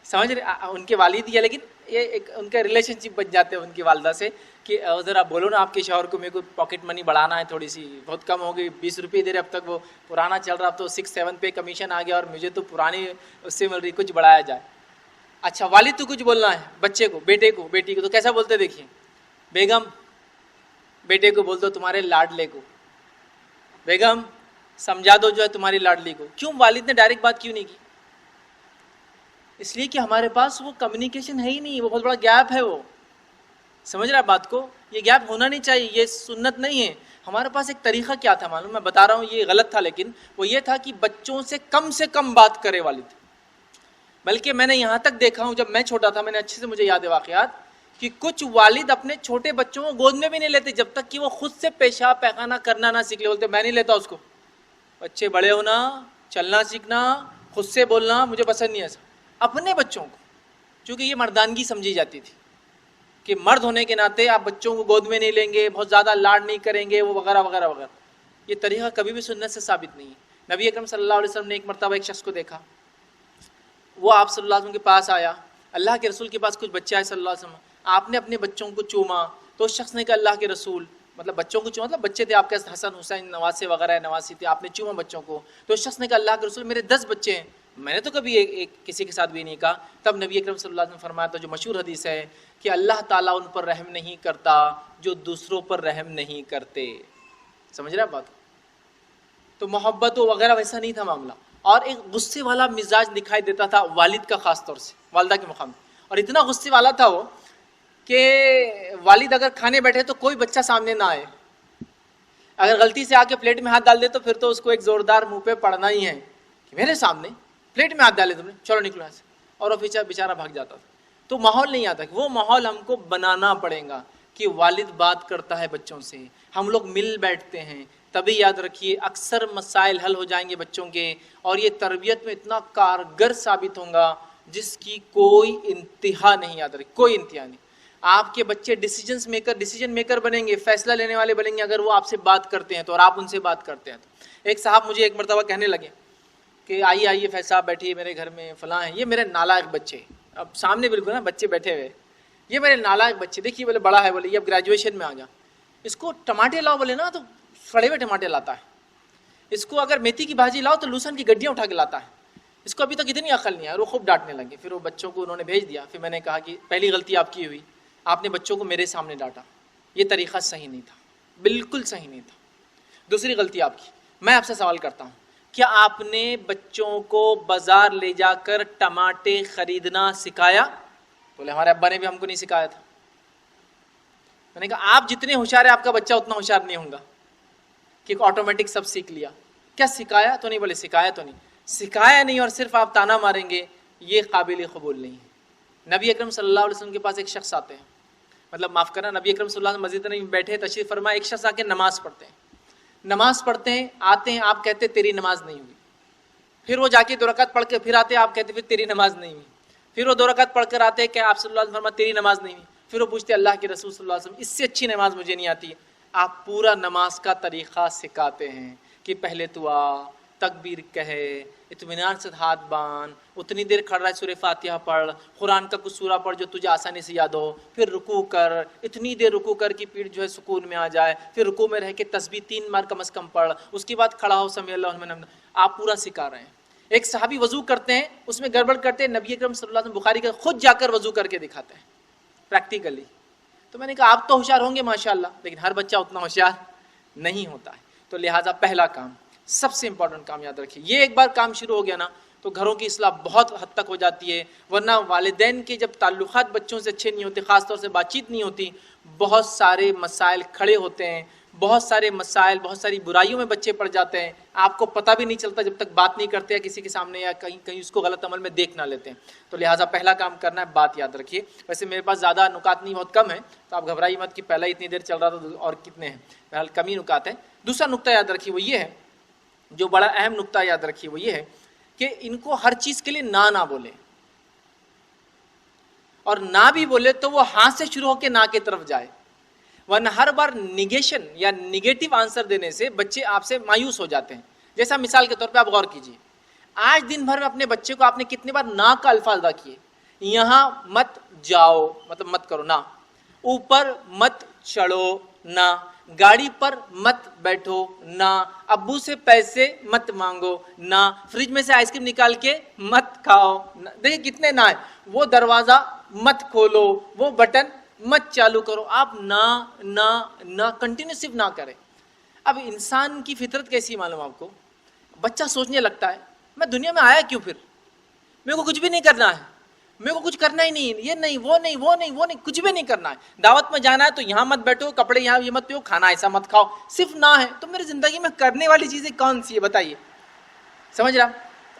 سمجھ رہے، ان کے والد ہی ہے لیکن یہ ایک ان کا ریلیشن شپ بن جاتے ہیں ان کی والدہ سے کہ ذرا بولو نا آپ کے شوہر کو، میرے کو پاکٹ منی بڑھانا ہے، تھوڑی سی بہت کم ہو گئی، 20 روپئے دے رہے، اب تک وہ پرانا چل رہا، اب تو 6-7 پہ کمیشن آ گیا اور مجھے تو پرانی اس سے مل رہی، کچھ بڑھایا جائے. اچھا، والد تو کچھ بولنا ہے بچے کو، بیٹے کو، بیٹی کو، تو کیسا بولتے دیکھیے، بیگم بیٹے کو بول دو تمہارے لاڈلے کو، بیگم سمجھا دو جو ہے تمہاری لاڈلی کو. کیوں والد نے ڈائریکٹ بات کیوں نہیں کی؟ اس لیے کہ ہمارے پاس وہ کمیونیکیشن ہے ہی نہیں، وہ بہت بڑا گیپ ہے. وہ سمجھ رہا ہے بات کو؟ یہ گیپ ہونا نہیں چاہیے، یہ سنت نہیں ہے. ہمارے پاس ایک طریقہ کیا تھا معلوم، میں بتا رہا ہوں یہ غلط تھا، لیکن وہ یہ تھا کہ بچوں سے کم بات کرے والد. بلکہ میں نے یہاں تک دیکھا ہوں، جب میں چھوٹا تھا، میں نے اچھے سے مجھے یاد ہے واقعات، کہ کچھ والد اپنے چھوٹے بچوں کو گود میں بھی نہیں لیتے جب تک کہ وہ خود سے پیشاب پیخانہ کرنا نہ سیکھ لے. بولتے میں نہیں لیتا اس کو، بچے بڑے ہونا، چلنا سیکھنا، خود سے بولنا مجھے پسند نہیں ہے ایسا. اپنے بچوں کو، چونکہ یہ مردانگی سمجھی جاتی تھی کہ مرد ہونے کے ناطے آپ بچوں کو گود میں نہیں لیں گے، بہت زیادہ لاڈ نہیں کریں گے، وہ وغیرہ وغیرہ وغیرہ. یہ طریقہ کبھی بھی سنت سے ثابت نہیں ہے. نبی اکرم صلی اللہ علیہ وسلم نے ایک مرتبہ ایک شخص کو دیکھا، وہ آپ صلی اللہ علیہ وسلم کے پاس آیا، اللہ کے رسول کے پاس کچھ بچے آئے صلی اللہ علیہ وسلم، آپ نے اپنے بچوں کو چوما تو اس شخص نے کہا اللہ کے رسول، مطلب بچوں کو چوما مطلب بچے تھے آپ کے حسن حسین نواسے وغیرہ نواسی تھے، آپ نے چوما بچوں کو. تو اس شخص نے کہا اللہ کے رسول میرے 10 بچے ہیں، میں نے تو کبھی ایک کسی کے ساتھ بھی نہیں کہا. تب نبی اکرم صلی اللہ علیہ وسلم فرمایا، تو جو مشہور حدیث ہے کہ اللہ تعالیٰ ان پر رحم نہیں کرتا جو دوسروں پر رحم نہیں کرتے. سمجھ رہے ہیں بات؟ تو محبت و وغیرہ ویسا نہیں تھا معاملہ. اور ایک غصے والا مزاج دکھائی دیتا تھا والد کا، خاص طور سے والدہ کے مقام میں. اور اتنا غصے والا تھا وہ کہ والد اگر کھانے بیٹھے تو کوئی بچہ سامنے نہ آئے، اگر غلطی سے آ کے پلیٹ میں ہاتھ ڈال دے تو پھر تو اس کو ایک زوردار منہ پہ پڑنا ہی ہے کہ میرے سامنے پلیٹ میں ہاتھ ڈالے تم نے، چلو نکلو ایسے، اور وہ بیچارہ بھاگ جاتا تھا. تو ماحول نہیں آتا. وہ ماحول ہم کو بنانا پڑے گا کہ والد بات کرتا ہے بچوں سے، ہم لوگ مل بیٹھتے ہیں. تبھی یاد رکھیے اکثر مسائل حل ہو جائیں گے بچوں کے، اور یہ تربیت میں اتنا کارگر ثابت ہوگا جس کی کوئی انتہا نہیں. یاد رکھیے کوئی انتہا نہیں. آپ کے بچے ڈیسیجن میکر بنیں گے، فیصلہ لینے والے بنیں گے اگر وہ آپ سے بات کرتے ہیں تو، اور آپ ان سے بات کرتے ہیں تو. ایک صاحب مجھے ایک مرتبہ کہنے لگے کہ آئیے فیض صاحب بیٹھیے میرے گھر میں، فلاں ہیں، یہ میرے نالائق بچے. اب سامنے بالکل نا بچے بیٹھے ہوئے، یہ میرے نالائق بچے، دیکھیے بولے بڑا ہے، بولے یہ اب گریجویشن میں آ گیا، اس کو ٹماٹے لاؤ بولے نا تو سڑے ہوئے ٹماٹے لاتا ہے، اس کو اگر میتھی کی بھاجی لاؤ تو لوسن کی گڈیاں اٹھا کے لاتا ہے، اس کو ابھی تک اتنی عقل نہیں ہے. اور وہ خوب ڈانٹنے لگے. پھر وہ بچوں کو انہوں نے بھیج دیا. پھر میں نے کہا کہ پہلی غلطی آپ کی ہوئی، آپ نے بچوں کو میرے سامنے ڈانٹا، یہ طریقہ صحیح نہیں تھا، بالکل صحیح نہیں تھا. دوسری غلطی آپ کی، میں آپ سے سوال کرتا ہوں، کیا آپ نے بچوں کو بازار لے جا کر ٹماٹے خریدنا سکھایا؟ بولے ہمارے ابا نے بھی ہم کو نہیں سکھایا تھا. میں نے کہا آپ جتنے ہوشیار ہیں آپ کا بچہ اتنا ہوشیار نہیں ہوگا کہ آٹومیٹک سب سیکھ لیا. کیا سکھایا تو نہیں؟ بولے سکھایا تو نہیں. سکھایا نہیں اور صرف آپ تانا ماریں گے، یہ قابل قبول نہیں ہے. نبی اکرم صلی اللہ علیہ وسلم کے پاس ایک شخص آتے ہیں، مطلب معاف کرنا، نبی اکرم صلی اللہ علیہ وسلم مسجد میں بیٹھے تشریف فرما، ایک شخص آ کے نماز پڑھتے ہیں، آتے ہیں، آپ کہتے تیری نماز نہیں ہوئی. پھر وہ جا کے 2 رکعت پڑھ کے پھر آتے ہیں، آپ کہتے پھر تیری نماز نہیں ہوئی. پھر وہ 2 رکعت پڑھ کر آتے ہیں کہ آپ صلی اللہ علیہ وسلم فرما تیری نماز نہیں ہوئی. پھر وہ پوچھتے اللہ کے رسول صلی اللہ علیہ وسلم اس سے اچھی نماز مجھے نہیں آتی. آپ پورا نماز کا طریقہ سکھاتے ہیں کہ پہلے تو آ، تکبیر کہے، اطمینان سے ہاتھ باندھ، اتنی دیر کھڑا ہے سورہ فاتحہ پڑھ، قرآن کا کچھ سورہ پڑھ جو تجھے آسانی سے یاد ہو، پھر رکوع کر، اتنی دیر رکوع کر کی پیٹھ جو ہے سکون میں آ جائے، پھر رکوع میں رہ کے تسبیح 3 بار کم از کم پڑھ، اس کے بعد کھڑا ہو سمیع اللہ لمن حمدہ. آپ پورا سکھا رہے ہیں. ایک صحابی وضو کرتے ہیں، اس میں گڑبڑ کرتے ہیں، نبی اکرم صلی اللہ علیہ وسلم بخاری کا خود جا کر وضو کر کے دکھاتے ہیں پریکٹیکلی. تو میں نے کہا آپ تو ہوشیار ہوں گے ماشاءاللہ، لیکن ہر بچہ اتنا ہوشیار نہیں ہوتا ہے. تو لہٰذا پہلا کام، سب سے امپورٹنٹ کام یاد رکھیے، یہ ایک بار کام شروع ہو گیا نا تو گھروں کی اصلاح بہت حد تک ہو جاتی ہے. ورنہ والدین کے جب تعلقات بچوں سے اچھے نہیں ہوتے، خاص طور سے بات چیت نہیں ہوتی، بہت سارے مسائل کھڑے ہوتے ہیں، بہت سارے مسائل، بہت ساری برائیوں میں بچے پڑ جاتے ہیں. آپ کو پتہ بھی نہیں چلتا جب تک بات نہیں کرتے یا کسی کے سامنے یا کہیں اس کو غلط عمل میں دیکھ نہ لیتے ہیں. تو لہٰذا پہلا کام کرنا ہے، بات یاد رکھیے. ویسے میرے پاس زیادہ نکات نہیں، بہت کم ہے، تو آپ گھبرائیے مت کہ پہلا اتنی دیر چل رہا تھا اور کتنے ہیں، بہرحال کم ہی نکات ہیں. دوسرا نقطہ یاد رکھیے وہ یہ ہے، جو بڑا اہم نقطہ یاد رکھیے وہ یہ ہے کہ ان کو ہر چیز کے لیے نہ بولے، اور نہ بھی بولے تو وہ ہاں سے شروع ہو کے نہ کی طرف جائے. ورنہ ہر بار نیگیشن یا نیگیٹو آنسر دینے سے بچے آپ سے مایوس ہو جاتے ہیں. جیسا مثال کے طور پہ آپ غور کیجیے، آج دن بھر میں اپنے بچے کو آپ نے کتنے بار نہ کا الفاظ ادا کیے. یہاں مت جاؤ مطلب مت کرو نہ، اوپر مت چڑھو نہ، گاڑی پر مت بیٹھو نہ، ابو سے پیسے مت مانگو نہ، فریج میں سے آئس کریم نکال کے مت کھاؤ نہ. دیکھیں کتنے نہ ہیں. وہ دروازہ مت کھولو، وہ بٹن مت چالو کرو. آپ نہ کنٹینیو صرف نہ کریں. اب انسان کی فطرت کیسی معلوم آپ کو، بچہ سوچنے لگتا ہے میں دنیا میں آیا کیوں، پھر میرے کو کچھ بھی نہیں کرنا ہے، میرے کو کچھ کرنا ہی نہیں، یہ نہیں وہ نہیں وہ نہیں وہ نہیں، کچھ بھی نہیں کرنا ہے۔ دعوت میں جانا ہے تو یہاں مت بیٹھو، کپڑے یہاں یہ مت پیو، کھانا ایسا مت کھاؤ، صرف نہ ہے۔ تو میری زندگی میں کرنے والی چیزیں کون سی ہے بتائیے؟ سمجھ رہا؟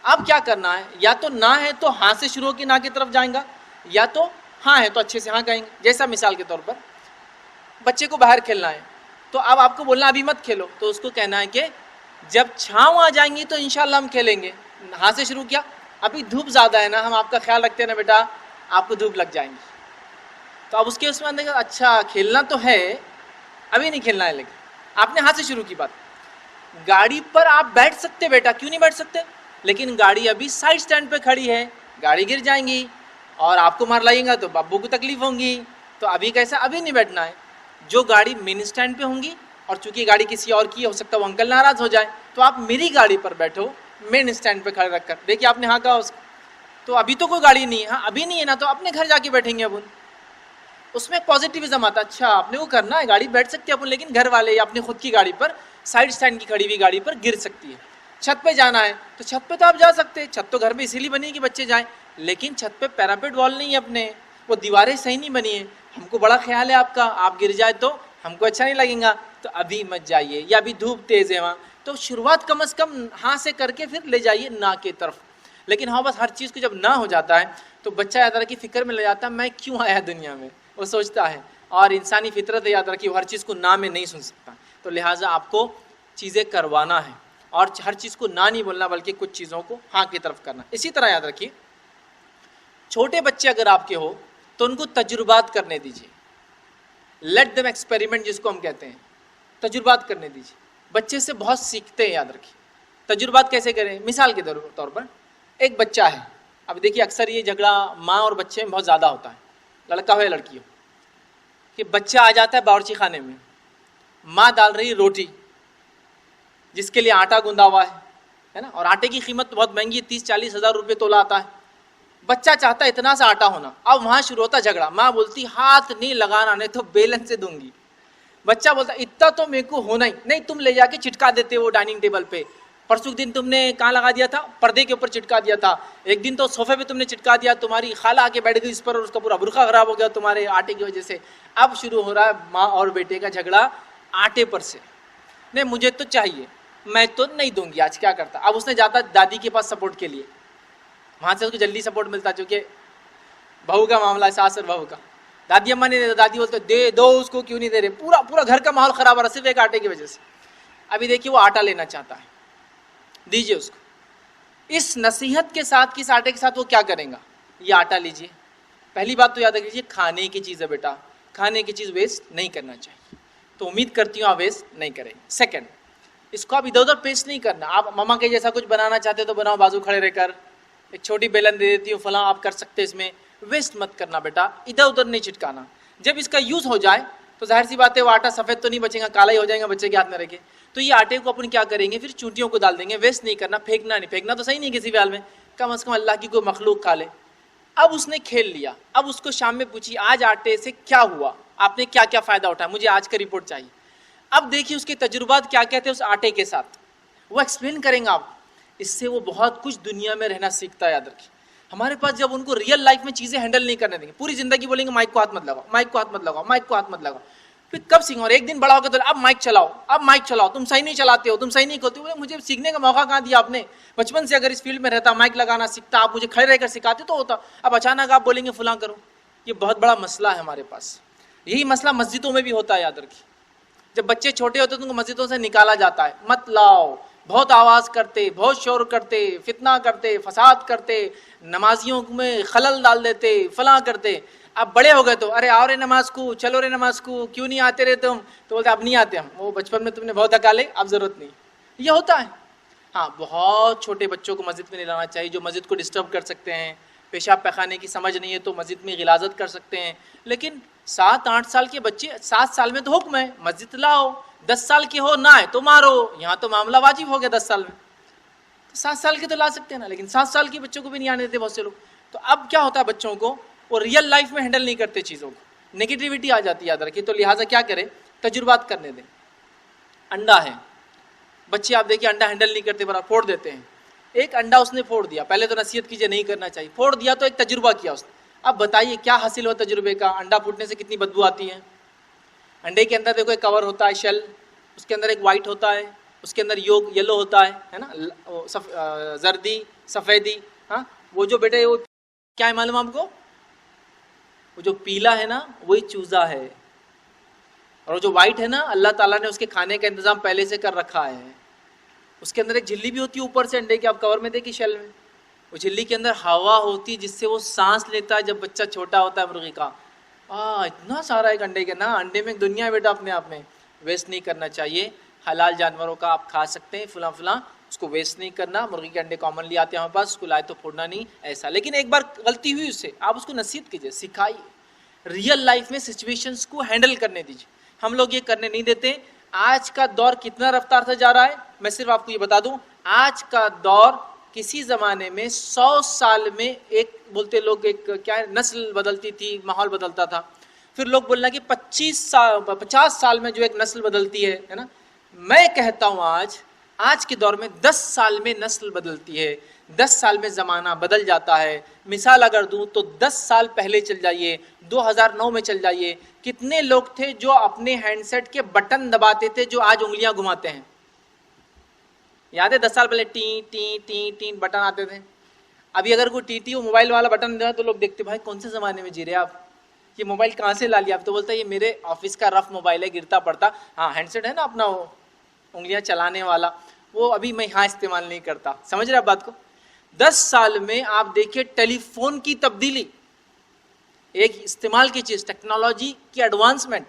اب کیا کرنا ہے؟ یا تو نہ ہے تو ہاں سے شروع ہو کے نہ کی طرف جائیں گا، یا تو ہاں ہے تو اچھے سے ہاں کہیں گے۔ جیسا مثال کے طور پر بچے کو باہر کھیلنا ہے، تو اب آپ کو بولنا ابھی مت کھیلو، تو اس کو کہنا ہے کہ جب چھاؤں آ جائیں گی تو انشاءاللہ ہم کھیلیں گے۔ ہاں سے شروع کیا، ابھی دھوپ زیادہ ہے نا، ہم آپ کا خیال رکھتے ہیں نا بیٹا، آپ کو دھوپ لگ جائیں گی۔ تو اب اس کے اس میں دیکھا اچھا کھیلنا تو ہے، ابھی نہیں کھیلنا ہے، لیکن آپ نے ہاں سے شروع کی بات۔ گاڑی پر آپ بیٹھ سکتے بیٹا، کیوں نہیں بیٹھ سکتے؟ لیکن گاڑی ابھی سائڈ سٹینڈ پہ کھڑی ہے، گاڑی گر جائیں گی اور آپ کو مار لائیں گا تو ابو کو تکلیف ہوں گی، تو ابھی کیسا، ابھی نہیں بیٹھنا ہے۔ جو گاڑی مین سٹینڈ پہ ہوں گی، اور چونکہ گاڑی کسی اور کی ہو سکتا ہے وہ انکل ناراض ہو جائے، تو آپ میری گاڑی پر بیٹھو مین سٹینڈ پہ کھڑے رکھ کر۔ دیکھیے آپ نے ہاں کہا اس کو، تو ابھی تو کوئی گاڑی نہیں ہے، ہاں ابھی نہیں ہے نا، تو اپنے گھر جا کے بیٹھیں گے اپن۔ اس میں ایک پازیٹیوزم آتا ہے، اچھا آپ نے وہ کرنا ہے، گاڑی بیٹھ سکتے ہیں اپن، لیکن گھر والے یا اپنی خود کی گاڑی پر سائڈ سٹینڈ کی کھڑی ہوئی گاڑی پر گر سکتی ہے۔ چھت پہ جانا ہے تو چھت پہ تو آپ جا سکتے ہیں، چھت تو گھر میں اسی لیے بنی ہے کہ بچے جائیں، لیکن چھت پہ پیراپیٹ وال نہیں ہے اپنے، وہ دیواریں صحیح نہیں بنی ہیں، ہم کو بڑا خیال ہے آپ کا، آپ گر جائے تو ہم کو اچھا نہیں لگے گا، تو ابھی مت جائیے، یا ابھی دھوپ تیز ہے وہاں، تو شروعات کم از کم ہاں سے کر کے پھر لے جائیے نا کی طرف۔ لیکن ہاں بس ہر چیز کو جب نہ ہو جاتا ہے تو بچہ یاد رکھیے فکر میں لے جاتا ہے میں کیوں آیا دنیا میں، وہ سوچتا ہے، اور انسانی فطرت یاد رکھیے وہ ہر چیز کو نہ میں نہیں سن سکتا، تو لہٰذا آپ کو چیزیں کروانا ہے، اور ہر چیز کو نہ نہیں بولنا بلکہ کچھ چیزوں کو ہاں کی طرف کرنا۔ اسی طرح یاد رکھیے چھوٹے بچے اگر آپ کے ہو تو ان کو تجربات کرنے دیجیے، لیٹ دم ایکسپیریمنٹ جس کو ہم کہتے ہیں، تجربات کرنے دیجیے، بچے سے بہت سیکھتے ہیں۔ یاد رکھیے تجربات کیسے کریں، مثال کے طور پر ایک بچہ ہے، اب دیکھیے اکثر یہ جھگڑا ماں اور بچے میں بہت زیادہ ہوتا ہے، لڑکا ہو یا لڑکی ہو، کہ بچہ آ جاتا ہے باورچی خانے میں، ماں ڈال رہی روٹی جس کے لیے آٹا گوندھا ہوا ہے نا، اور آٹے کی قیمت بہت مہنگی ہے، 30-40 ہزار روپے تولا آتا ہے، بچہ چاہتا ہے اتنا سا آٹا ہونا، اب وہاں شروع ہوتا جھگڑا، ماں بولتی ہاتھ نہیں لگانا نہیں تو بیلن سے دوں گی، بچہ بولتا اتنا تو میرے کو ہونا ہی نہیں، تم لے جا کے چٹکا دیتے وہ ڈائننگ ٹیبل پہ، پرسوں دن تم نے کہاں لگا دیا تھا، پردے کے اوپر چٹکا دیا تھا، ایک دن تو صوفے پہ تم نے چٹکا دیا، تمہاری خالہ آ کے بیٹھ گئی اس پر اور اس کا پورا برقع خراب ہو گیا تمہارے آٹے کی وجہ سے۔ اب شروع ہو رہا ہے ماں اور بیٹے کا جھگڑا آٹے پر سے، نہیں مجھے تو چاہیے، میں تو نہیں دوں گی، آج کیا کرتا، اب اس نے جاتا دادی کے پاس سپورٹ کے لیے، وہاں سے اس کو جلدی سپورٹ ملتا، چونکہ بہو کا معاملہ ہے، ساس اور بہو کا، دادی اماں نے دادی بولتے دے دو اس کو، کیوں نہیں دے رہے، پورا گھر کا ماحول خراب ہو رہا صرف ایک آٹے کی وجہ سے۔ ابھی دیکھیے وہ آٹا لینا چاہتا ہے، دیجیے اس کو، اس نصیحت کے ساتھ کہ اس آٹے کے ساتھ وہ کیا کریں گا، یہ آٹا لیجیے، پہلی بات تو یاد رکھیے کھانے کی چیز ہے بیٹا، کھانے کی چیز ویسٹ نہیں کرنا چاہیے، تو امید کرتی ہوں آپ ویسٹ نہیں کریں۔ سیکنڈ، اس کو آپ ادھر ادھر پیسٹ نہیں کرنا، آپ ماما کے جیسا کچھ بنانا چاہتے تو بناؤ بازو کھڑے رہ کر، ایک چھوٹی بیلن دے دیتی ہوں فلاں آپ کر سکتے، اس میں ویسٹ مت کرنا بیٹا، ادھر ادھر نہیں چٹکانا، جب اس کا یوز ہو جائے تو ظاہر سی بات ہے وہ آٹا سفید تو نہیں بچے گا، کالا ہی ہو جائے گا بچے کے ہاتھ میں رکھے، تو یہ آٹے کو اپن کیا کریں گے پھر چونٹیوں کو ڈال دیں گے، ویسٹ نہیں کرنا، پھینکنا نہیں، پھینکنا تو صحیح نہیں کسی بھی حال میں، کم از کم اللہ کی کوئی مخلوق کھا لے۔ اب اس نے کھیل لیا، اب اس کو شام میں پوچھی آج آٹے سے کیا ہوا، آپ نے کیا کیا فائدہ اٹھایا، مجھے آج کا رپورٹ چاہیے۔ اب دیکھیے اس کے تجربات کیا کہتے ہیں اس آٹے کے ساتھ، وہ ایکسپلین کریں گا آپ، اس سے وہ بہت کچھ دنیا میں رہنا سیکھتا ہے۔ یاد رکھیے ہمارے پاس جب ان کو ریئل لائف میں چیزیں ہینڈل نہیں کرنے دیں گے، پوری زندگی بولیں گے مائک کو ہاتھ مت لگاؤ، مائک کو ہاتھ مت لگاؤ، مائک کو ہاتھ مت لگاؤ، پھر کب سیکھو، اور ایک دن بڑا ہوگا تو اب مائک چلاؤ، اب مائک چلاؤ، تم صحیح نہیں چلاتے ہو، تم صحیح نہیں کرتے ہو، مجھے سیکھنے کا موقع کہاں دیا آپ نے، بچپن سے اگر اس فیلڈ میں رہتا، مائک لگانا سیکھتا، آپ مجھے کھڑے رہ کر سکھاتے تو ہوتا، اب اچانک آپ بولیں گے فلاں کرو، یہ بہت بڑا مسئلہ ہے ہمارے پاس۔ یہی مسئلہ مسجدوں میں بھی ہوتا ہے، یاد رکھیے جب بچے چھوٹے ہوتے تو ان کو مسجدوں سے نکالا جاتا ہے، مت لاؤ، بہت آواز کرتے، بہت شور کرتے، فتنہ کرتے، فساد کرتے، نمازیوں میں خلل ڈال دیتے، فلاں کرتے، اب بڑے ہو گئے تو ارے آؤ رے نماز کو، چلو رے نماز کو، کیوں نہیں آتے رے تم، تو بولتے اب نہیں آتے ہم، وہ بچپن میں تم نے بہت ہکالے اب ضرورت نہیں، یہ ہوتا ہے۔ ہاں بہت چھوٹے بچوں کو مسجد میں نہیں لانا چاہیے، جو مسجد کو ڈسٹرب کر سکتے ہیں، پیشاب پیخانے کی سمجھ نہیں ہے تو مسجد میں غلاظت کر سکتے ہیں، لیکن 7-8 سال کے بچے، 7 سال میں تو حکم ہے مسجد لاؤ، 10 سال کے ہو نہ ہے تو مارو، یہاں تو معاملہ واجب ہو گیا 10 سال میں، تو 7 سال کے تو لا سکتے ہیں نا، لیکن 7 سال کے بچوں کو بھی نہیں آنے دیتے بہت سے لوگ۔ تو اب کیا ہوتا ہے بچوں کو، وہ ریئل لائف میں ہینڈل نہیں کرتے چیزوں کو، نگیٹیوٹی آ جاتی ہے، یاد رکھیے، تو لہٰذا کیا کریں، تجربات کرنے دیں۔ انڈا ہے، بچے آپ دیکھیے انڈا ہینڈل نہیں کرتے، بڑا پھوڑ دیتے ہیں، ایک انڈا اس نے پھوڑ دیا, پہلے تو نصیحت کیجیے نہیں کرنا چاہیے, پھوڑ دیا تو ایک تجربہ کیا اس نے. اب بتائیے کیا حاصل ہوا تجربے کا؟ انڈا پھوٹنے سے کتنی بدبو آتی ہے. انڈے کے اندر دیکھو ایک کور ہوتا ہے, شیل, اس کے اندر ایک وائٹ ہوتا ہے, اس کے اندر یوگ یلو ہوتا ہے نا, زردی سفیدی. ہاں, وہ جو بیٹے وہ کیا ہے معلوم آپ کو؟ وہ جو پیلا ہے نا وہی چوزا ہے, اور وہ جو وائٹ ہے نا اللہ تعالیٰ نے اس کے کھانے کا انتظام پہلے سے کر رکھا ہے. اس کے اندر ایک جھلی بھی ہوتی ہے اوپر سے انڈے کے, آپ کور میں دیکھیے شیل میں, وہ جھلی کے اندر ہوا ہوتی ہے جس سے وہ سانس لیتا ہے جب بچہ چھوٹا ہوتا ہے مرغی کا. اتنا سارا ایک انڈے کے نا, انڈے میں ایک دنیا ہے بیٹا اپنے آپ میں. ویسٹ نہیں کرنا چاہیے. حلال جانوروں کا آپ کھا سکتے ہیں فلاں فلاں, اس کو ویسٹ نہیں کرنا. مرغی کے انڈے کامنلی آتے ہیں ہمارے پاس, اس کو لائے تو پھوڑنا نہیں ایسا. لیکن ایک بار غلطی ہوئی اس سے, آپ اس کو نصیحت کیجیے, سکھائیے, ریئل لائف میں سچویشنز کو ہینڈل کرنے دیجیے. ہم لوگ یہ کرنے نہیں دیتے. آج کا دور کتنا رفتار سے جا رہا ہے, میں صرف آپ کو یہ بتا دوں, آج کا دور کسی زمانے میں 100 سال میں ایک بولتے لوگ ایک کیا ہے نسل بدلتی تھی, ماحول بدلتا تھا. پھر لوگ بولنا کہ 50 سال میں جو ایک نسل بدلتی ہے نا. میں کہتا ہوں آج کے دور میں 10 سال میں نسل بدلتی ہے, 10 سال میں زمانہ بدل جاتا ہے. مثال اگر دوں تو 10 سال پہلے چل جائیے, 2009 میں چل جائیے, کتنے لوگ تھے جو اپنے ہینڈ سیٹ کے بٹن دباتے تھے جو آج انگلیاں گھماتے ہیں؟ یاد ہے 10 سال پہلے T T T T button آتے تھے. ابھی اگر کوئی ٹی ٹی وہ موبائل والا بٹن دے تو لوگ دیکھتے بھائی کون سے زمانے میں جی رہے آپ, یہ موبائل کہاں سے لا لیا آپ؟ تو بولتا ہے یہ میرے آفس کا رف موبائل ہے, گرتا پڑتا. ہاں ہینڈ سیٹ ہے نا اپنا وہ انگلیاں چلانے والا, وہ ابھی میں یہاں استعمال نہیں کرتا. سمجھ رہے آپ بات کو؟ 10 سال میں آپ دیکھیے ٹیلی فون کی تبدیلی, ایک استعمال کی چیز, ٹیکنالوجی کی ایڈوانسمنٹ,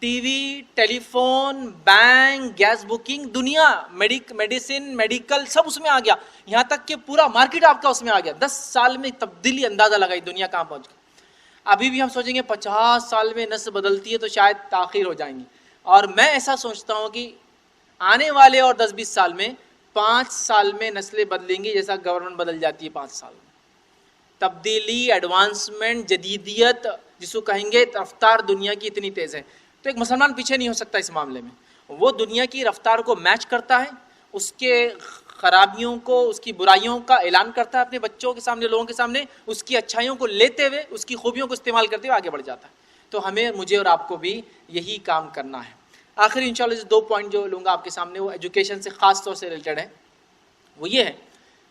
ٹی وی, ٹیلی فون, بینک, گیس بکنگ, دنیا, میڈیسن, میڈیکل, سب اس میں آ گیا. یہاں تک کہ پورا مارکیٹ آپ کا اس میں آ گیا. 10 سال میں تبدیلی, اندازہ لگائی دنیا کہاں پہنچ گئی. ابھی بھی ہم سوچیں گے 50 سال میں نسل بدلتی ہے تو شاید تاخیر ہو جائیں گی. اور میں ایسا سوچتا ہوں کہ آنے والے اور 10-20 سال میں 5 سال میں نسلیں بدلیں گی, جیسا گورنمنٹ بدل جاتی ہے 5 سال میں. تبدیلی, ایڈوانسمنٹ, جدیدیت جس کو کہیں گے, رفتار دنیا کی اتنی تیز ہے. تو ایک مسلمان پیچھے نہیں ہو سکتا اس معاملے میں. وہ دنیا کی رفتار کو میچ کرتا ہے, اس کے خرابیوں کو, اس کی برائیوں کا اعلان کرتا ہے اپنے بچوں کے سامنے, لوگوں کے سامنے, اس کی اچھائیوں کو لیتے ہوئے, اس کی خوبیوں کو استعمال کرتے ہوئے آگے بڑھ جاتا ہے. تو ہمیں, مجھے اور آپ کو بھی یہی کام کرنا ہے. آخری انشاءاللہ 2 پوائنٹ جو لوں گا آپ کے سامنے, وہ ایجوکیشن سے خاص طور سے ریلیٹڈ ہے. وہ یہ ہے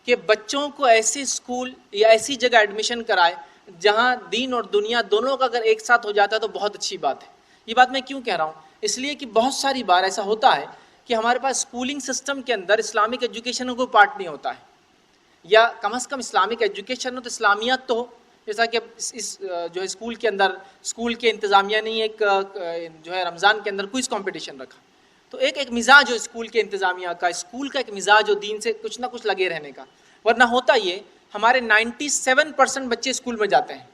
کہ بچوں کو ایسے اسکول یا ایسی جگہ ایڈمیشن کرائے جہاں دین اور دنیا دونوں کا اگر ایک ساتھ ہو جاتا ہے تو بہت اچھی بات ہے. یہ بات میں کیوں کہہ رہا ہوں؟ اس لیے کہ بہت ساری بار ایسا ہوتا ہے کہ ہمارے پاس اسکولنگ سسٹم کے اندر اسلامک ایجوکیشن کا کوئی پارٹ نہیں ہوتا ہے, یا کم از کم اسلامک ایجوکیشن ہو تو اسلامیات تو ہو. جیسا کہ اس جو ہے اسکول کے اندر, اسکول کے انتظامیہ نے ایک جو ہے رمضان کے اندر کوئز کمپٹیشن رکھا, تو ایک مزاج ہو اسکول کے انتظامیہ کا, اسکول کا ایک مزاج ہو دین سے کچھ نہ کچھ لگے رہنے کا. ورنہ ہوتا یہ, ہمارے 97% بچے اسکول میں جاتے ہیں,